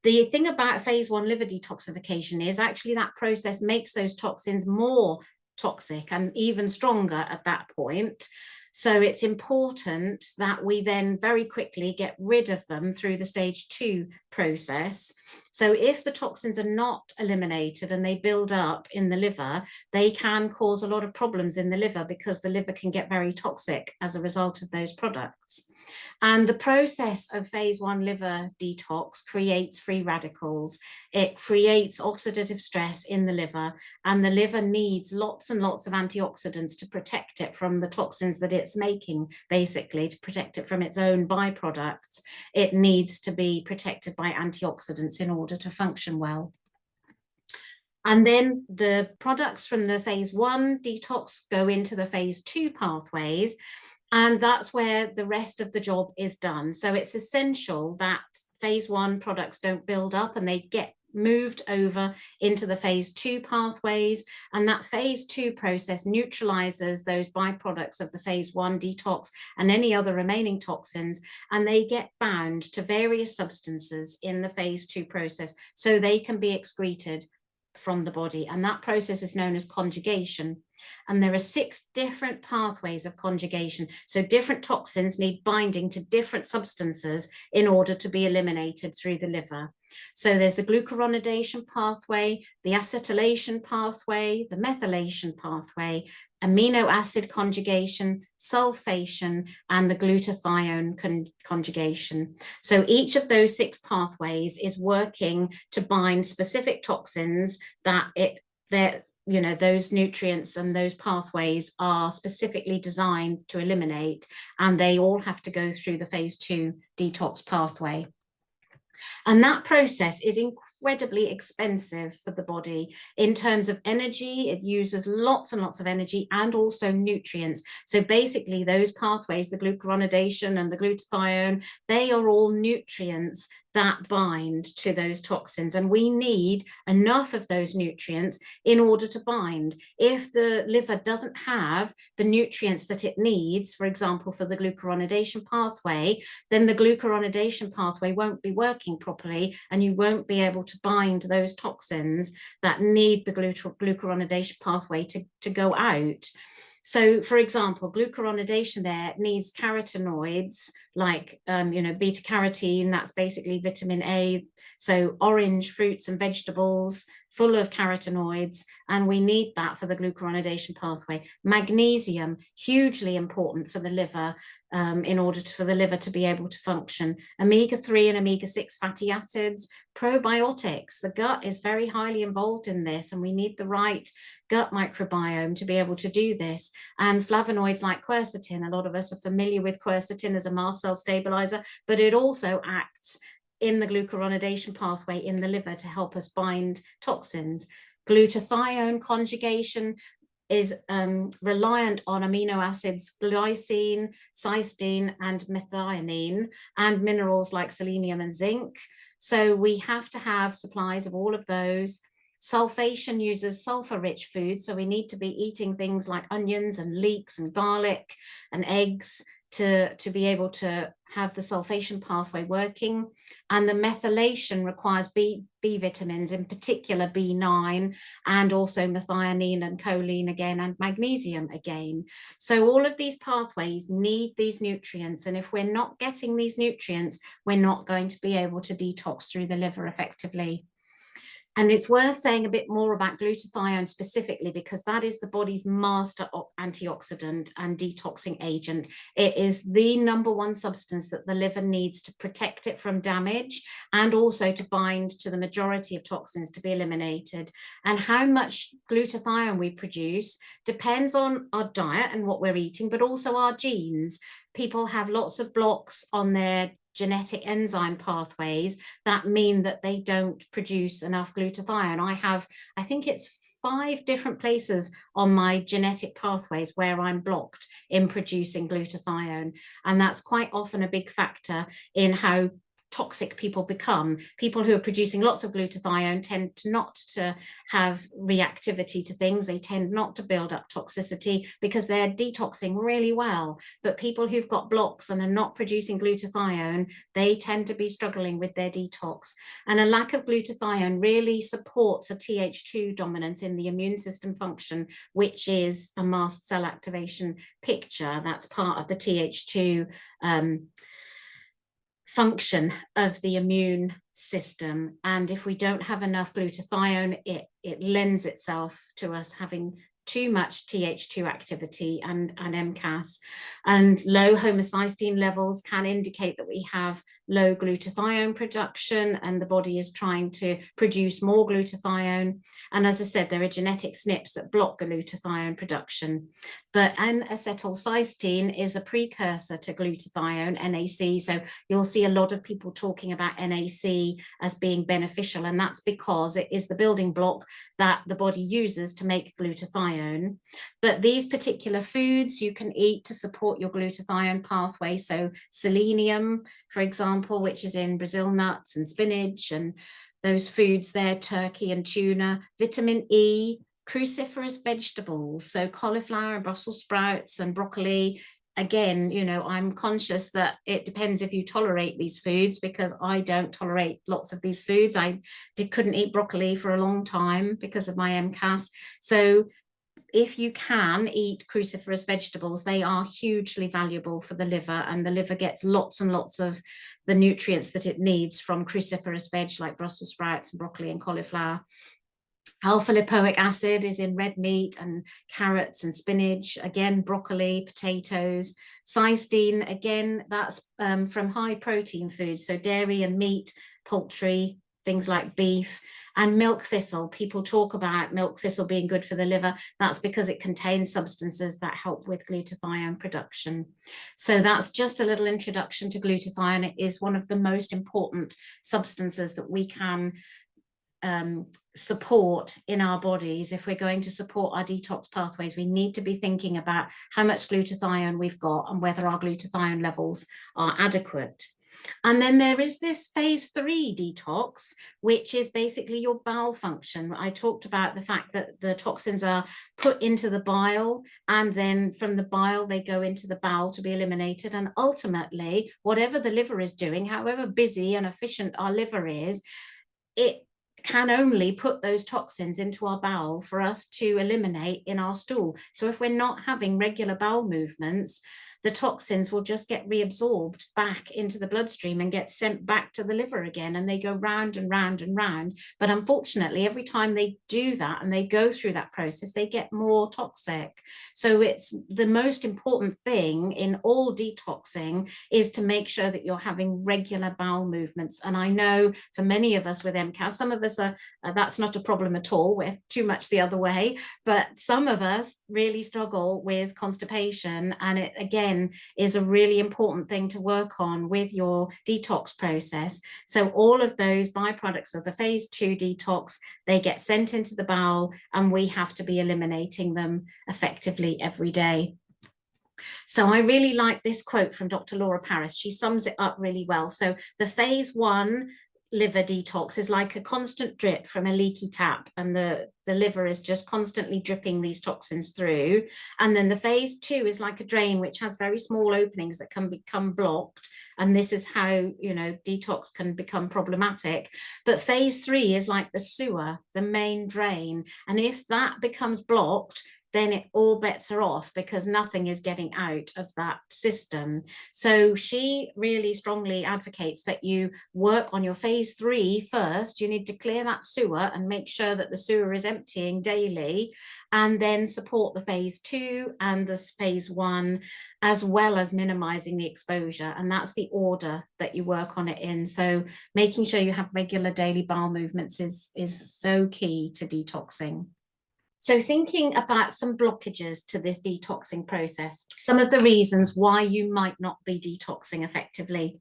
The thing about phase 1 liver detoxification is actually that process makes those toxins more toxic and even stronger at that point. So it's important that we then very quickly get rid of them through the stage 2 process. So if the toxins are not eliminated and they build up in the liver, they can cause a lot of problems in the liver, because the liver can get very toxic as a result of those products. And the process of phase 1 liver detox creates free radicals. It creates oxidative stress in the liver, and the liver needs lots and lots of antioxidants to protect it from the toxins that it's making, basically to protect it from its own byproducts. It needs to be protected by antioxidants in order to function well. And then the products from the phase 1 detox go into the phase 2 pathways, and that's where the rest of the job is done. So it's essential that phase 1 products don't build up and they get moved over into the phase 2 pathways, and that phase 2 process neutralizes those byproducts of the phase 1 detox and any other remaining toxins, and they get bound to various substances in the phase 2 process so they can be excreted from the body. And that process is known as conjugation. And there are 6 different pathways of conjugation. So different toxins need binding to different substances in order to be eliminated through the liver. So there's the glucuronidation pathway, the acetylation pathway, the methylation pathway, amino acid conjugation, sulfation, and the glutathione conjugation. So each of those 6 pathways is working to bind specific toxins that those nutrients and those pathways are specifically designed to eliminate, and they all have to go through the phase 2 detox pathway. And that process is incredibly expensive for the body in terms of energy. It uses lots and lots of energy and also nutrients. So basically those pathways, the glucuronidation and the glutathione, they are all nutrients that bind to those toxins, and we need enough of those nutrients in order to bind. If the liver doesn't have the nutrients that it needs, for example, for the glucuronidation pathway, then the glucuronidation pathway won't be working properly, and you won't be able to bind those toxins that need the glucuronidation pathway to go out. So, for example, glucuronidation there needs carotenoids like, beta carotene, that's basically vitamin A. So orange fruits and vegetables full of carotenoids, and we need that for the glucuronidation pathway. Magnesium, hugely important for the liver, in order for the liver to be able to function. Omega-3 and omega-6 fatty acids, probiotics. The gut is very highly involved in this, and we need the right gut microbiome to be able to do this. And flavonoids like quercetin, a lot of us are familiar with quercetin as a mast cell stabilizer, but it also acts in the glucuronidation pathway in the liver to help us bind toxins. Glutathione conjugation is reliant on amino acids glycine, cysteine, and methionine, and minerals like selenium and zinc. So we have to have supplies of all of those. Sulfation uses sulfur-rich foods, so we need to be eating things like onions and leeks and garlic and eggs to be able to have the sulfation pathway working. And the methylation requires B vitamins, in particular B9, and also methionine and choline again, and magnesium again. So all of these pathways need these nutrients, and if we're not getting these nutrients, we're not going to be able to detox through the liver effectively. And it's worth saying a bit more about glutathione specifically, because that is the body's master antioxidant and detoxing agent. It is the #1 substance that the liver needs to protect it from damage, and also to bind to the majority of toxins to be eliminated. And how much glutathione we produce depends on our diet and what we're eating, but also our genes. People have lots of blocks on their genetic enzyme pathways that mean that they don't produce enough glutathione. I think it's 5 different places on my genetic pathways where I'm blocked in producing glutathione. And that's quite often a big factor in how toxic people become. People who are producing lots of glutathione tend not to have reactivity to things. They tend not to build up toxicity because they're detoxing really well. But people who've got blocks and are not producing glutathione, they tend to be struggling with their detox. And a lack of glutathione really supports a Th2 dominance in the immune system function, which is a mast cell activation picture. That's part of the Th2 function of the immune system. And if we don't have enough glutathione, it lends itself to us having too much Th2 activity and MCAS. And low homocysteine levels can indicate that we have low glutathione production, and the body is trying to produce more glutathione. And as I said, there are genetic SNPs that block glutathione production. But N-acetylcysteine is a precursor to glutathione, NAC. So you'll see a lot of people talking about NAC as being beneficial, and that's because it is the building block that the body uses to make glutathione. But these particular foods you can eat to support your glutathione pathway. So selenium, for example, which is in Brazil nuts and spinach, and those foods there, turkey and tuna. Vitamin E, cruciferous vegetables, so cauliflower, Brussels sprouts, and broccoli. Again, I'm conscious that it depends if you tolerate these foods, because I don't tolerate lots of these foods. I couldn't eat broccoli for a long time because of my MCAS. So if you can eat cruciferous vegetables, they are hugely valuable for the liver, and the liver gets lots and lots of the nutrients that it needs from cruciferous veg like Brussels sprouts and broccoli and cauliflower. Alpha lipoic acid is in red meat and carrots and spinach, again, broccoli, potatoes. Cysteine, again, that's from high protein foods, so dairy and meat, poultry, things like beef. And milk thistle, people talk about milk thistle being good for the liver. That's because it contains substances that help with glutathione production. So that's just a little introduction to glutathione. It is one of the most important substances that we can support in our bodies, if we're going to support our detox pathways, we need to be thinking about how much glutathione we've got and whether our glutathione levels are adequate. And then there is this phase 3 detox, which is basically your bowel function. I talked about the fact that the toxins are put into the bile, and then from the bile, they go into the bowel to be eliminated. And ultimately, whatever the liver is doing, however busy and efficient our liver is, it can only put those toxins into our bowel for us to eliminate in our stool. So if we're not having regular bowel movements, the toxins will just get reabsorbed back into the bloodstream and get sent back to the liver again, and they go round and round and round. But unfortunately, every time they do that and they go through that process, they get more toxic. So it's the most important thing in all detoxing is to make sure that you're having regular bowel movements. And I know for many of us with MCAS, some of us are, that's not a problem at all. We're too much the other way, but some of us really struggle with constipation, and it again is a really important thing to work on with your detox process. So all of those byproducts of the phase 2 detox, they get sent into the bowel, and we have to be eliminating them effectively every day. So I really like this quote from Dr. Laura Paris. She sums it up really well. So the phase 1 liver detox is like a constant drip from a leaky tap, and the liver is just constantly dripping these toxins through. And then the phase 2 is like a drain, which has very small openings that can become blocked. And this is how, you know, detox can become problematic. But phase 3 is like the sewer, the main drain. And if that becomes blocked, then all bets are off, because nothing is getting out of that system. So she really strongly advocates that you work on your phase 3 first. You need to clear that sewer and make sure that the sewer is emptying daily, and then support the phase 2 and the phase 1, as well as minimizing the exposure. And that's the order that you work on it in. So making sure you have regular daily bowel movements is so key to detoxing. So thinking about some blockages to this detoxing process, some of the reasons why you might not be detoxing effectively.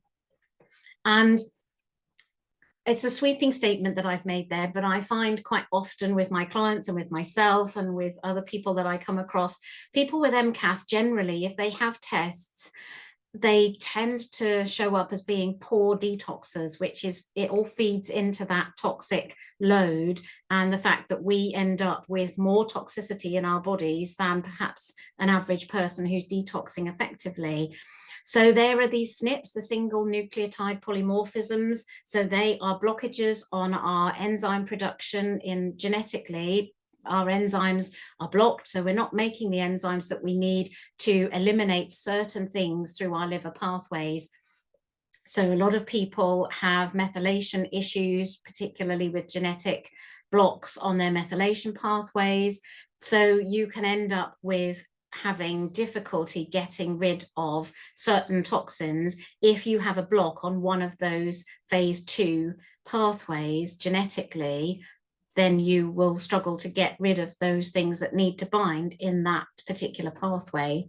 And it's a sweeping statement that I've made there, but I find quite often with my clients and with myself and with other people that I come across, people with MCAS generally, if they have tests, they tend to show up as being poor detoxers, which is, it all feeds into that toxic load and the fact that we end up with more toxicity in our bodies than perhaps an average person who's detoxing effectively. So there are these SNPs, the single nucleotide polymorphisms. So they are blockages on our enzyme production in genetically. Our enzymes are blocked, so we're not making the enzymes that we need to eliminate certain things through our liver pathways. So a lot of people have methylation issues, particularly with genetic blocks on their methylation pathways. So you can end up with having difficulty getting rid of certain toxins if you have a block on one of those phase 2 pathways genetically. Then you will struggle to get rid of those things that need to bind in that particular pathway.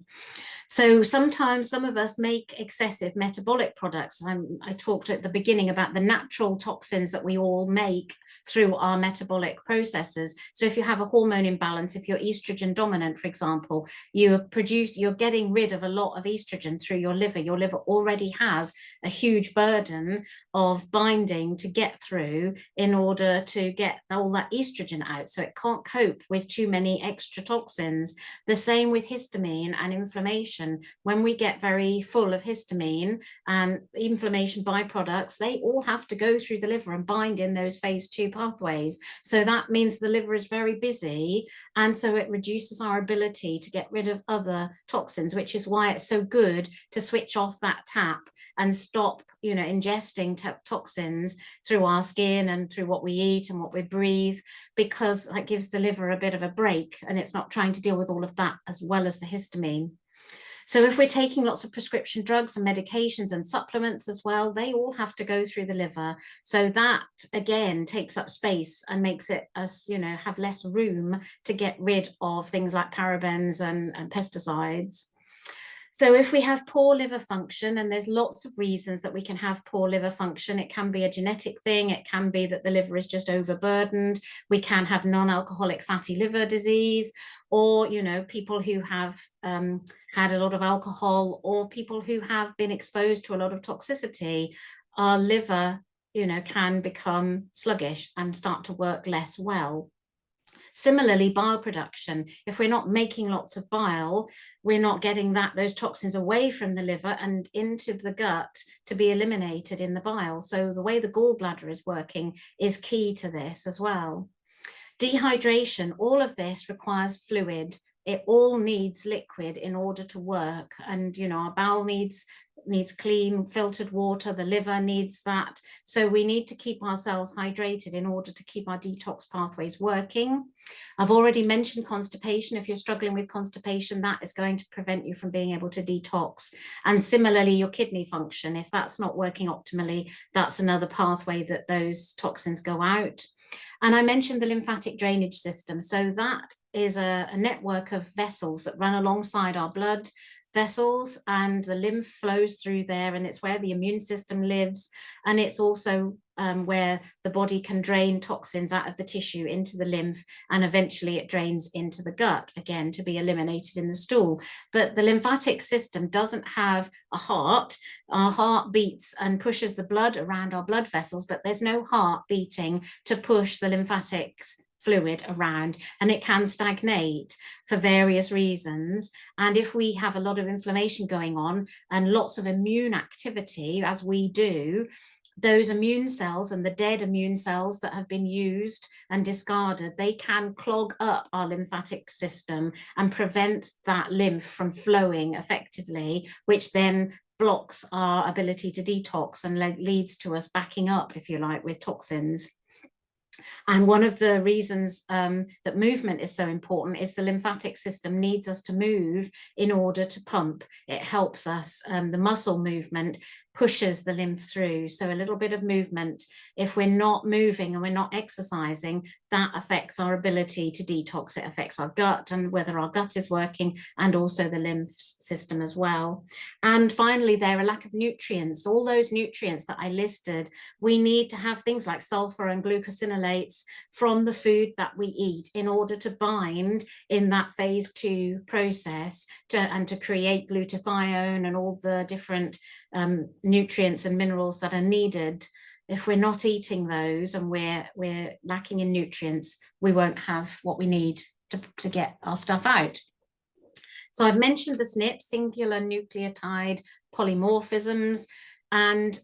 So sometimes some of us make excessive metabolic products. I talked at the beginning about the natural toxins that we all make through our metabolic processes. So if you have a hormone imbalance, if you're estrogen dominant, for example, you're getting rid of a lot of estrogen through your liver. Your liver already has a huge burden of binding to get through in order to get all that estrogen out. So it can't cope with too many extra toxins. The same with histamine and inflammation. When we get very full of histamine and inflammation byproducts, they all have to go through the liver and bind in those phase 2 pathways. So that means the liver is very busy, and so it reduces our ability to get rid of other toxins, which is why it's so good to switch off that tap and stop, you know, ingesting toxins through our skin and through what we eat and what we breathe, because that gives the liver a bit of a break and it's not trying to deal with all of that as well as the histamine. So if we're taking lots of prescription drugs and medications and supplements as well, they all have to go through the liver. So that again takes up space and makes it us, you know, have less room to get rid of things like parabens and pesticides. So if we have poor liver function, and there's lots of reasons that we can have poor liver function, it can be a genetic thing, it can be that the liver is just overburdened, we can have non-alcoholic fatty liver disease, or, you know, people who have had a lot of alcohol, or people who have been exposed to a lot of toxicity, our liver, you know, can become sluggish and start to work less well. Similarly, bile production. If we're not making lots of bile, we're not getting those toxins away from the liver and into the gut to be eliminated in the bile. So the way the gallbladder is working is key to this as well. Dehydration, all of this requires fluid. It all needs liquid in order to work. And, you know, our bowel needs clean filtered water, the liver needs that. So we need to keep ourselves hydrated in order to keep our detox pathways working. I've already mentioned constipation. If you're struggling with constipation, that is going to prevent you from being able to detox. And similarly, your kidney function, if that's not working optimally, that's another pathway that those toxins go out. And I mentioned the lymphatic drainage system. So that is a network of vessels that run alongside our blood vessels, and the lymph flows through there, and it's where the immune system lives, and it's also where the body can drain toxins out of the tissue into the lymph, and eventually it drains into the gut again to be eliminated in the stool. But the lymphatic system doesn't have a heart. Our heart beats and pushes the blood around our blood vessels, but there's no heart beating to push the lymphatics fluid around, and it can stagnate for various reasons. And if we have a lot of inflammation going on and lots of immune activity, as we do, those immune cells and the dead immune cells that have been used and discarded, they can clog up our lymphatic system and prevent that lymph from flowing effectively, which then blocks our ability to detox and leads to us backing up, if you like, with toxins. And one of the reasons that movement is so important is the lymphatic system needs us to move in order to pump. It helps us, the muscle movement pushes the lymph through. So a little bit of movement, if we're not moving and we're not exercising, that affects our ability to detox. It affects our gut and whether our gut is working, and also the lymph system as well. And finally, there are lack of nutrients. All those nutrients that I listed, we need to have things like sulfur and glucosinolates from the food that we eat in order to bind in that phase 2 process and to create glutathione and all the different nutrients and minerals that are needed. If we're not eating those and we're lacking in nutrients, we won't have what we need to get our stuff out. So I've mentioned the SNPs, singular nucleotide polymorphisms, and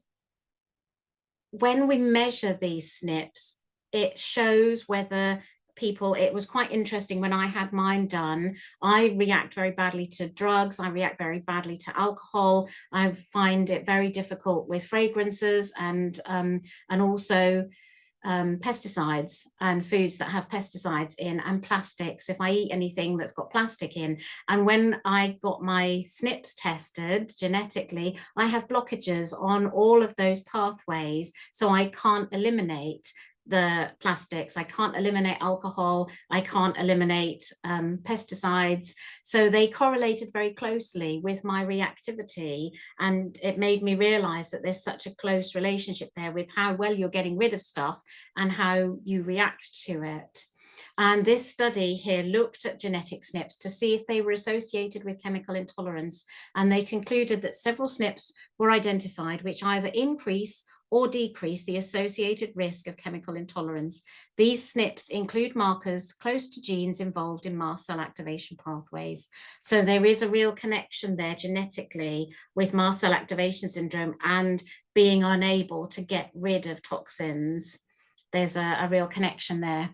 when we measure these SNPs, it shows whether people, it was quite interesting when I had mine done. I react very badly to drugs. I react very badly to alcohol. I find it very difficult with fragrances and also pesticides and foods that have pesticides in, and plastics, if I eat anything that's got plastic in. And when I got my SNPs tested genetically, I have blockages on all of those pathways, so I can't eliminate the plastics, I can't eliminate alcohol, I can't eliminate pesticides. So they correlated very closely with my reactivity, and it made me realize that there's such a close relationship there with how well you're getting rid of stuff and how you react to it. And this study here looked at genetic SNPs to see if they were associated with chemical intolerance, and they concluded that several SNPs were identified which either increase or decrease the associated risk of chemical intolerance. These SNPs include markers close to genes involved in mast cell activation pathways. So there is a real connection there genetically with mast cell activation syndrome and being unable to get rid of toxins. There's a real connection there.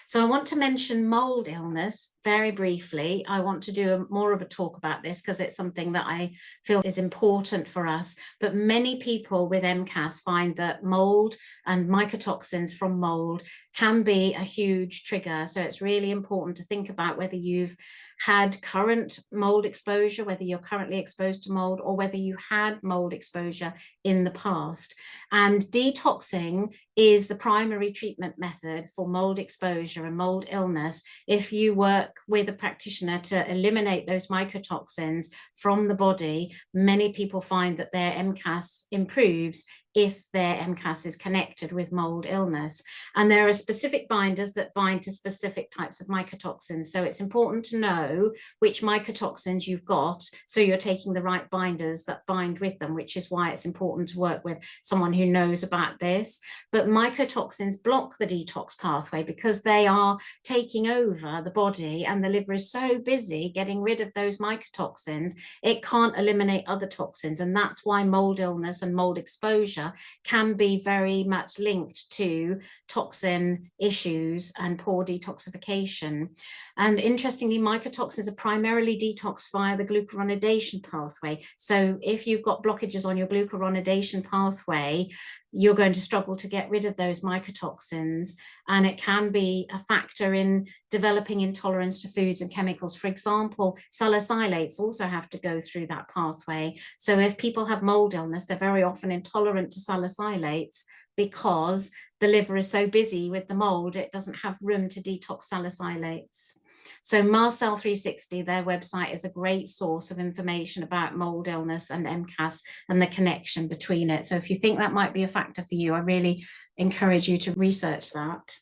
So I want to mention mold illness very briefly. I want to do more of a talk about this because it's something that I feel is important for us. But many people with MCAS find that mold and mycotoxins from mold can be a huge trigger. So it's really important to think about whether you've had current mold exposure, whether you're currently exposed to mold or whether you had mold exposure in the past. And detoxing is the primary treatment method for mold exposure and mold illness. If you work with a practitioner to eliminate those mycotoxins from the body, many people find that their MCAS improves if their MCAS is connected with mold illness. And there are specific binders that bind to specific types of mycotoxins. So it's important to know which mycotoxins you've got, so you're taking the right binders that bind with them, which is why it's important to work with someone who knows about this. But mycotoxins block the detox pathway because they are taking over the body, and the liver is so busy getting rid of those mycotoxins, it can't eliminate other toxins. And that's why mold illness and mold exposure can be very much linked to toxin issues and poor detoxification. And interestingly, mycotoxins are primarily detoxed via the glucuronidation pathway. So if you've got blockages on your glucuronidation pathway, you're going to struggle to get rid of those mycotoxins, and it can be a factor in developing intolerance to foods and chemicals. For example, salicylates also have to go through that pathway. So if people have mold illness, they're very often intolerant to salicylates because the liver is so busy with the mold, it doesn't have room to detox salicylates. So Mast Cell 360, their website, is a great source of information about mold illness and MCAS and the connection between it. So if you think that might be a factor for you, I really encourage you to research that.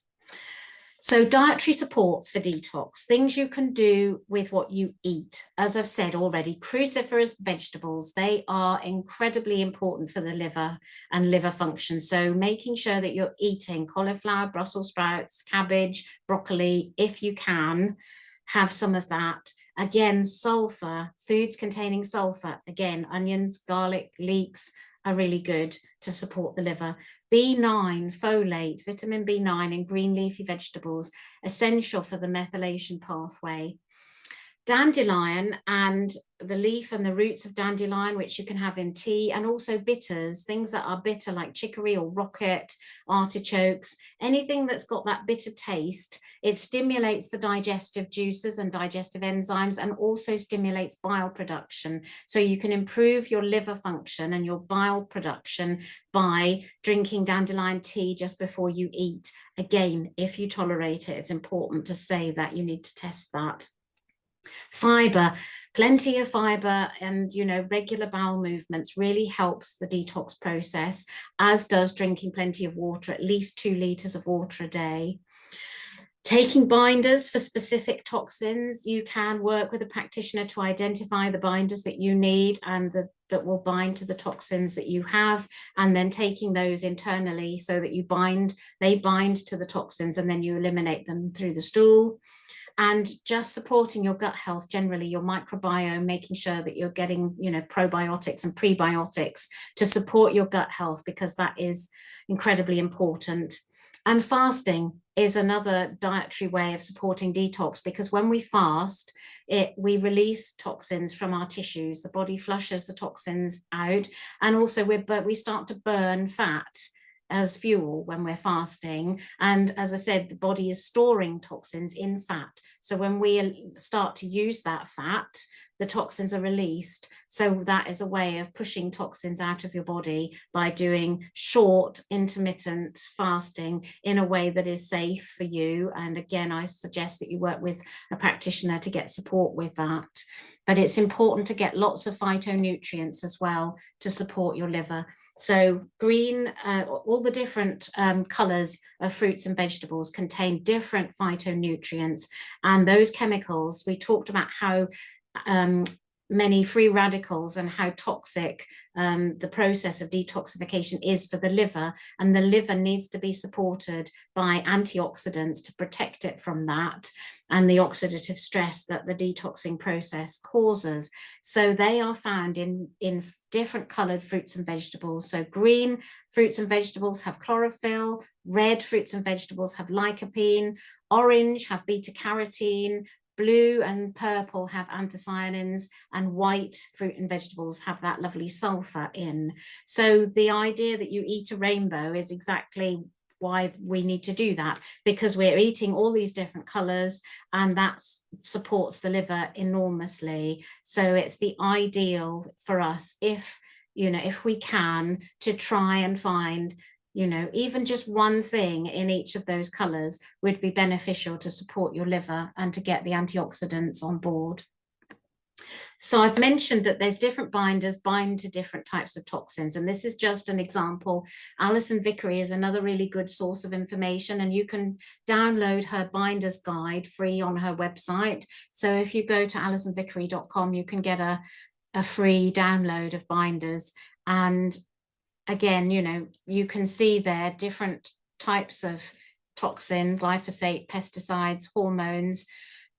So dietary supports for detox, things you can do with what you eat. As I've said already, cruciferous vegetables, they are incredibly important for the liver and liver function. So making sure that you're eating cauliflower, Brussels sprouts, cabbage, broccoli, if you can, have some of that. Again, sulfur, foods containing sulfur, again, onions, garlic, leeks are really good to support the liver. B9, folate, vitamin B9 in green leafy vegetables, essential for the methylation pathway. Dandelion and the leaf and the roots of dandelion, which you can have in tea, and also bitters, things that are bitter like chicory or rocket, artichokes, anything that's got that bitter taste. It stimulates the digestive juices and digestive enzymes, and also stimulates bile production. So you can improve your liver function and your bile production by drinking dandelion tea just before you eat. Again, if you tolerate it, it's important to say that you need to test that. Fiber, plenty of fiber, and regular bowel movements really helps the detox process, as does drinking plenty of water, at least 2 liters of water a day. Taking binders for specific toxins, you can work with a practitioner to identify the binders that you need and that will bind to the toxins that you have, and then taking those internally so that they bind to the toxins, and then you eliminate them through the stool. And just supporting your gut health generally, your microbiome, making sure that you're getting, probiotics and prebiotics to support your gut health, because that is incredibly important. And fasting is another dietary way of supporting detox, because when we fast, we release toxins from our tissues. The body flushes the toxins out, and also we start to burn fat as fuel when we're fasting. And as I said, the body is storing toxins in fat. So when we start to use that fat, the toxins are released. So that is a way of pushing toxins out of your body by doing short, intermittent fasting in a way that is safe for you. And again, I suggest that you work with a practitioner to get support with that. But it's important to get lots of phytonutrients as well to support your liver. So green, all the different colours of fruits and vegetables contain different phytonutrients, and those chemicals, we talked about how many free radicals and how toxic the process of detoxification is for the liver, and the liver needs to be supported by antioxidants to protect it from that and the oxidative stress that the detoxing process causes. So they are found in different coloured fruits and vegetables. So green fruits and vegetables have chlorophyll, red fruits and vegetables have lycopene, orange have beta carotene, blue and purple have anthocyanins, and white fruit and vegetables have that lovely sulfur in. So the idea that you eat a rainbow is exactly why we need to do that, because we're eating all these different colors, and that supports the liver enormously. So it's the ideal for us, if if we can, to try and find even just one thing in each of those colors would be beneficial to support your liver and to get the antioxidants on board. So I've mentioned that there's different binders bind to different types of toxins, and this is just an example. Alison Vickery is another really good source of information, and you can download her binders guide free on her website. So if you go to alisonvickery.com, you can get a free download of binders. And again, you can see there different types of toxin, glyphosate, pesticides, hormones,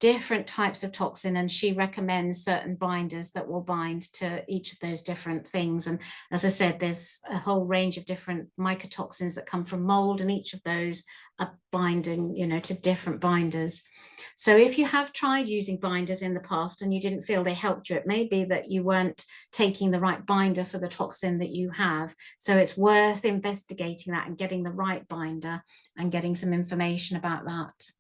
different types of toxin, and she recommends certain binders that will bind to each of those different things. And as I said, there's a whole range of different mycotoxins that come from mold, and each of those are binding to different binders. So if you have tried using binders in the past and you didn't feel they helped you, it may be that you weren't taking the right binder for the toxin that you have. So it's worth investigating that and getting the right binder and getting some information about that.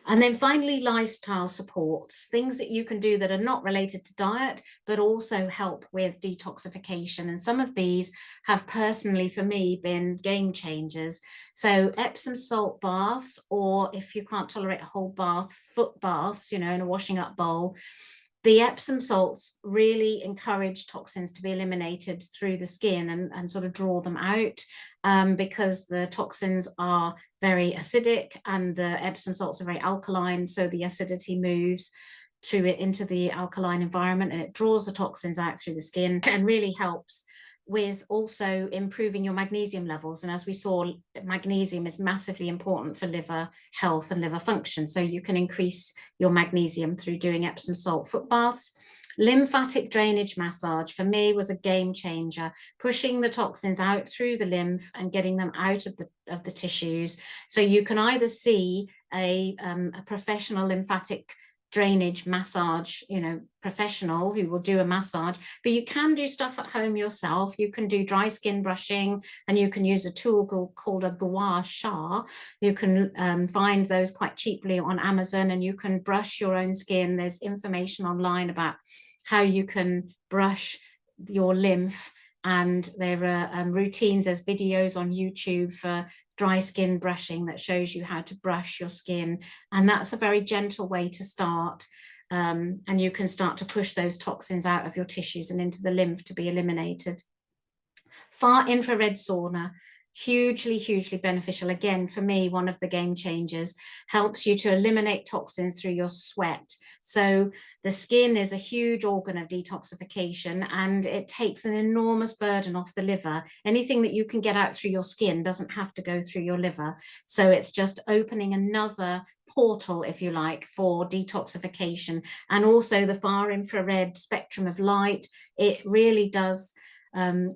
And then finally, lifestyle supports, things that you can do that are not related to diet, but also help with detoxification. And some of these have personally, for me, been game changers. So Epsom salt baths, or if you can't tolerate a whole bath, foot baths, in a washing up bowl. The Epsom salts really encourage toxins to be eliminated through the skin and sort of draw them out, because the toxins are very acidic and the Epsom salts are very alkaline. So the acidity moves into the alkaline environment, and it draws the toxins out through the skin and really helps with also improving your magnesium levels. And as we saw, magnesium is massively important for liver health and liver function. So you can increase your magnesium through doing Epsom salt foot baths. Lymphatic drainage massage, for me, was a game changer, pushing the toxins out through the lymph and getting them out of the tissues. So you can either see a professional lymphatic drainage massage professional who will do a massage, but you can do stuff at home yourself. You can do dry skin brushing, and you can use a tool called a gua sha. You can find those quite cheaply on Amazon, and you can brush your own skin. There's information online about how you can brush your lymph, and there are routines. There's videos on YouTube for dry skin brushing that shows you how to brush your skin, and that's a very gentle way to start. And you can start to push those toxins out of your tissues and into the lymph to be eliminated. Far infrared sauna, hugely beneficial. Again, for me, one of the game changers, helps you to eliminate toxins through your sweat. So the skin is a huge organ of detoxification, and it takes an enormous burden off the liver. Anything that you can get out through your skin doesn't have to go through your liver. So it's just opening another portal, if you like, for detoxification. And also the far infrared spectrum of light, it really does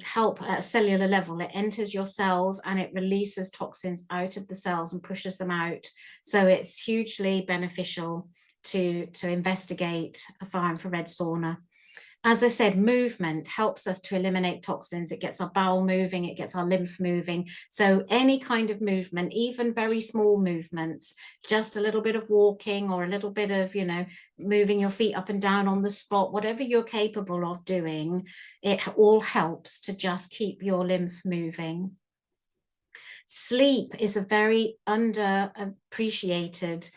help at a cellular level. It enters your cells and it releases toxins out of the cells and pushes them out. So it's hugely beneficial to investigate a far infrared sauna. As I said, movement helps us to eliminate toxins. It gets our bowel moving, it gets our lymph moving. So any kind of movement, even very small movements, just a little bit of walking or a little bit of, moving your feet up and down on the spot, whatever you're capable of doing, it all helps to just keep your lymph moving. Sleep is a very underappreciated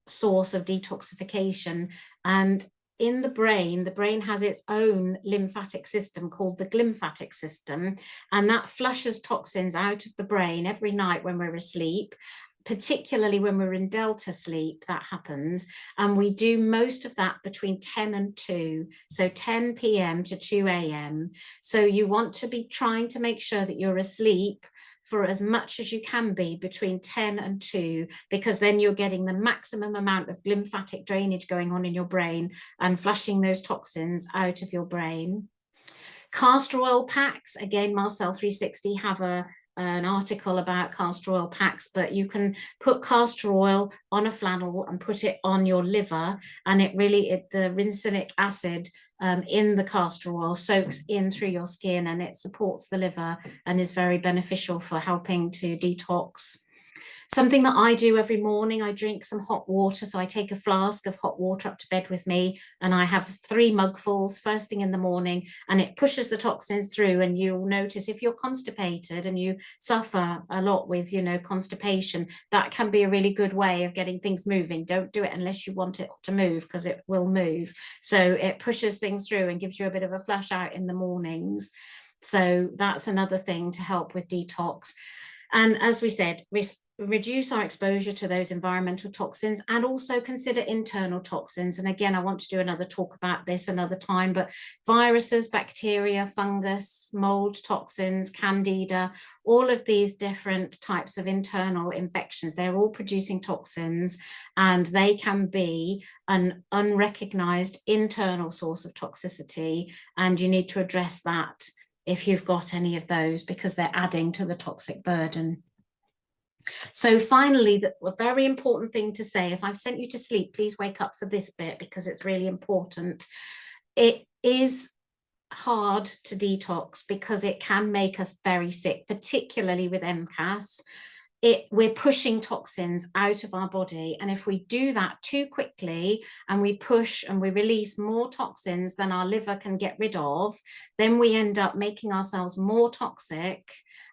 source of detoxification, and in the brain has its own lymphatic system called the glymphatic system, and that flushes toxins out of the brain every night when we're asleep, particularly when we're in delta sleep. That happens, and we do most of that between 10 and 2, so 10 p.m. to 2 a.m. So you want to be trying to make sure that you're asleep for as much as you can be between 10 and 2, because then you're getting the maximum amount of lymphatic drainage going on in your brain and flushing those toxins out of your brain. Castor oil packs, again, Marcel 360 have a an article about castor oil packs, but you can put castor oil on a flannel and put it on your liver, and the rinsenic acid in the castor oil soaks in through your skin, and it supports the liver and is very beneficial for helping to detox. Something that I do every morning, I drink some hot water. So I take a flask of hot water up to bed with me, and I have 3 mugfuls first thing in the morning, and it pushes the toxins through. And you'll notice if you're constipated and you suffer a lot with, constipation, that can be a really good way of getting things moving. Don't do it unless you want it to move, because it will move. So it pushes things through and gives you a bit of a flush out in the mornings. So that's another thing to help with detox. And as we said, reduce our exposure to those environmental toxins, and also consider internal toxins. And again, I want to do another talk about this another time, but viruses, bacteria, fungus, mold toxins, candida, all of these different types of internal infections, they're all producing toxins, and they can be an unrecognized internal source of toxicity. And you need to address that if you've got any of those, because they're adding to the toxic burden. So finally, a very important thing to say, if I've sent you to sleep, please wake up for this bit, because it's really important. It is hard to detox because it can make us very sick, particularly with MCAS. We're pushing toxins out of our body, and if we do that too quickly and we push and we release more toxins than our liver can get rid of, then we end up making ourselves more toxic,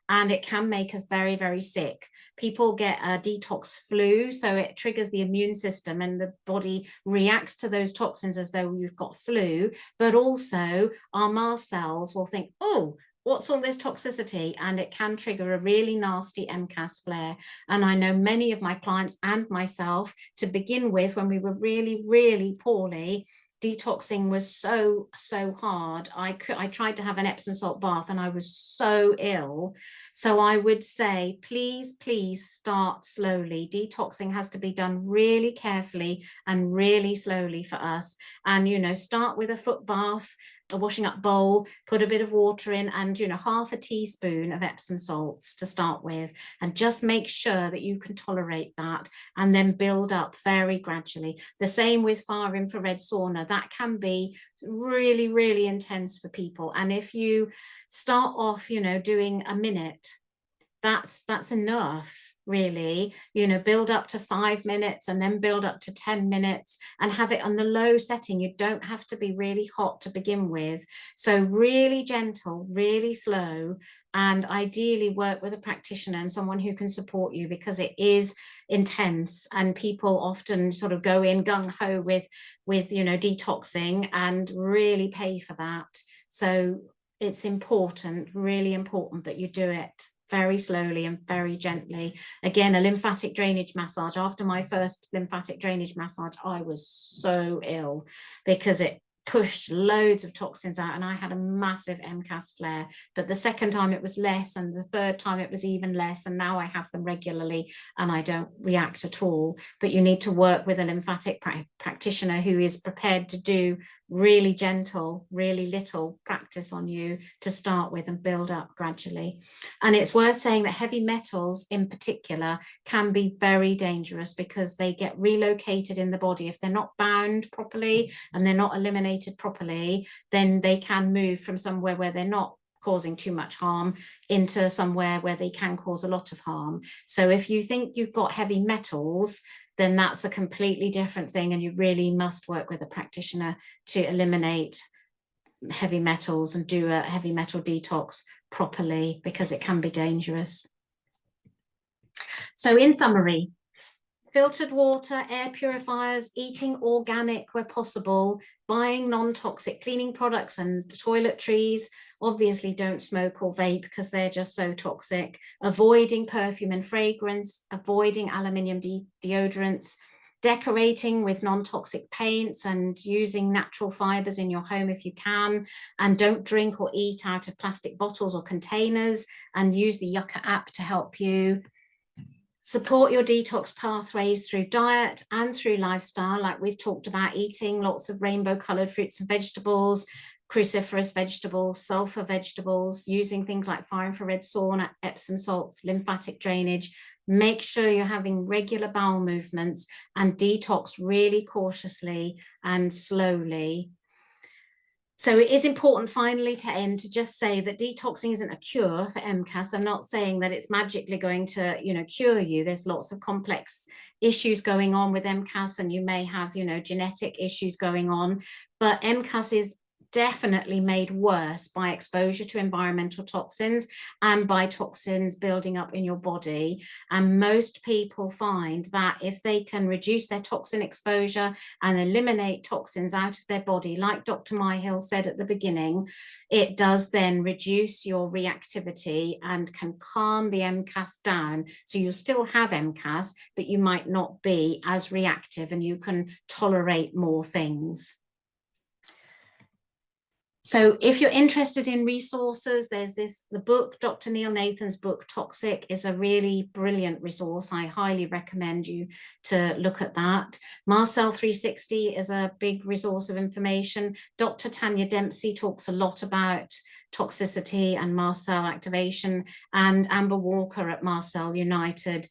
and it can make us very, very sick. People get a detox flu, so it triggers the immune system and the body reacts to those toxins as though you've got flu, but also our mast cells will think, oh, what's all this toxicity? And it can trigger a really nasty MCAS flare. And I know many of my clients and myself, to begin with, when we were really, really poorly, detoxing was so hard. I tried to have an Epsom salt bath and I was so ill. So I would say, please start slowly. Detoxing has to be done really carefully and really slowly for us. And, start with a foot bath, a washing up bowl, put a bit of water in, and half a teaspoon of Epsom salts to start with, and just make sure that you can tolerate that, and then build up very gradually. The same with far infrared sauna. That can be really, really intense for people, and if you start off doing a minute, that's enough, really. Build up to 5 minutes, and then build up to 10 minutes, and have it on the low setting. You don't have to be really hot to begin with. So really gentle, really slow, and ideally work with a practitioner and someone who can support you, because it is intense, and people often sort of go in gung-ho with detoxing and really pay for that. So it's important, really important, that you do it very slowly and very gently. Again, a lymphatic drainage massage. After my first lymphatic drainage massage, I was so ill because it pushed loads of toxins out, and I had a massive MCAS flare. But the second time it was less, and the third time it was even less, and now I have them regularly and I don't react at all. But you need to work with a lymphatic practitioner who is prepared to do really gentle, really little practice on you to start with, and build up gradually. And it's worth saying that heavy metals in particular can be very dangerous, because they get relocated in the body. If they're not bound properly and they're not eliminated properly, then they can move from somewhere where they're not causing too much harm into somewhere where they can cause a lot of harm. So if you think you've got heavy metals, then that's a completely different thing, and you really must work with a practitioner to eliminate heavy metals and do a heavy metal detox properly, because it can be dangerous. So in summary, filtered water, air purifiers, eating organic where possible, buying non-toxic cleaning products and toiletries. Obviously don't smoke or vape, because they're just so toxic. Avoiding perfume and fragrance, avoiding aluminium deodorants, decorating with non-toxic paints, and using natural fibers in your home if you can. And don't drink or eat out of plastic bottles or containers, and use the Yucca app to help you. Support your detox pathways through diet and through lifestyle, like we've talked about, eating lots of rainbow colored fruits and vegetables, cruciferous vegetables, sulfur vegetables, using things like far infrared sauna, Epsom salts, lymphatic drainage. Make sure you're having regular bowel movements and detox really cautiously and slowly. So it is important, finally, to end, to just say that detoxing isn't a cure for MCAS. I'm not saying that it's magically going to, cure you. There's lots of complex issues going on with MCAS, and you may have, genetic issues going on. But MCAS is definitely made worse by exposure to environmental toxins and by toxins building up in your body. And most people find that if they can reduce their toxin exposure and eliminate toxins out of their body, like Dr. Myhill said at the beginning, it does then reduce your reactivity and can calm the MCAS down. So you'll still have MCAS, but you might not be as reactive and you can tolerate more things. So if you're interested in resources, there's the book, Dr. Neil Nathan's book, Toxic, is a really brilliant resource. I highly recommend you to look at that. Mast Cell 360 is a big resource of information. Dr. Tanya Dempsey talks a lot about toxicity and mast cell activation, and Amber Walker at Mast Cell United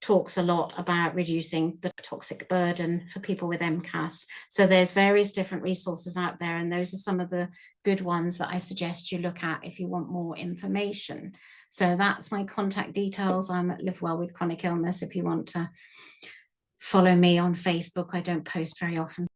talks a lot about reducing the toxic burden for people with MCAS. So there's various different resources out there, and those are some of the good ones that I suggest you look at if you want more information. So that's my contact details. I'm at Live Well with Chronic Illness if you want to follow me on Facebook. I don't post very often.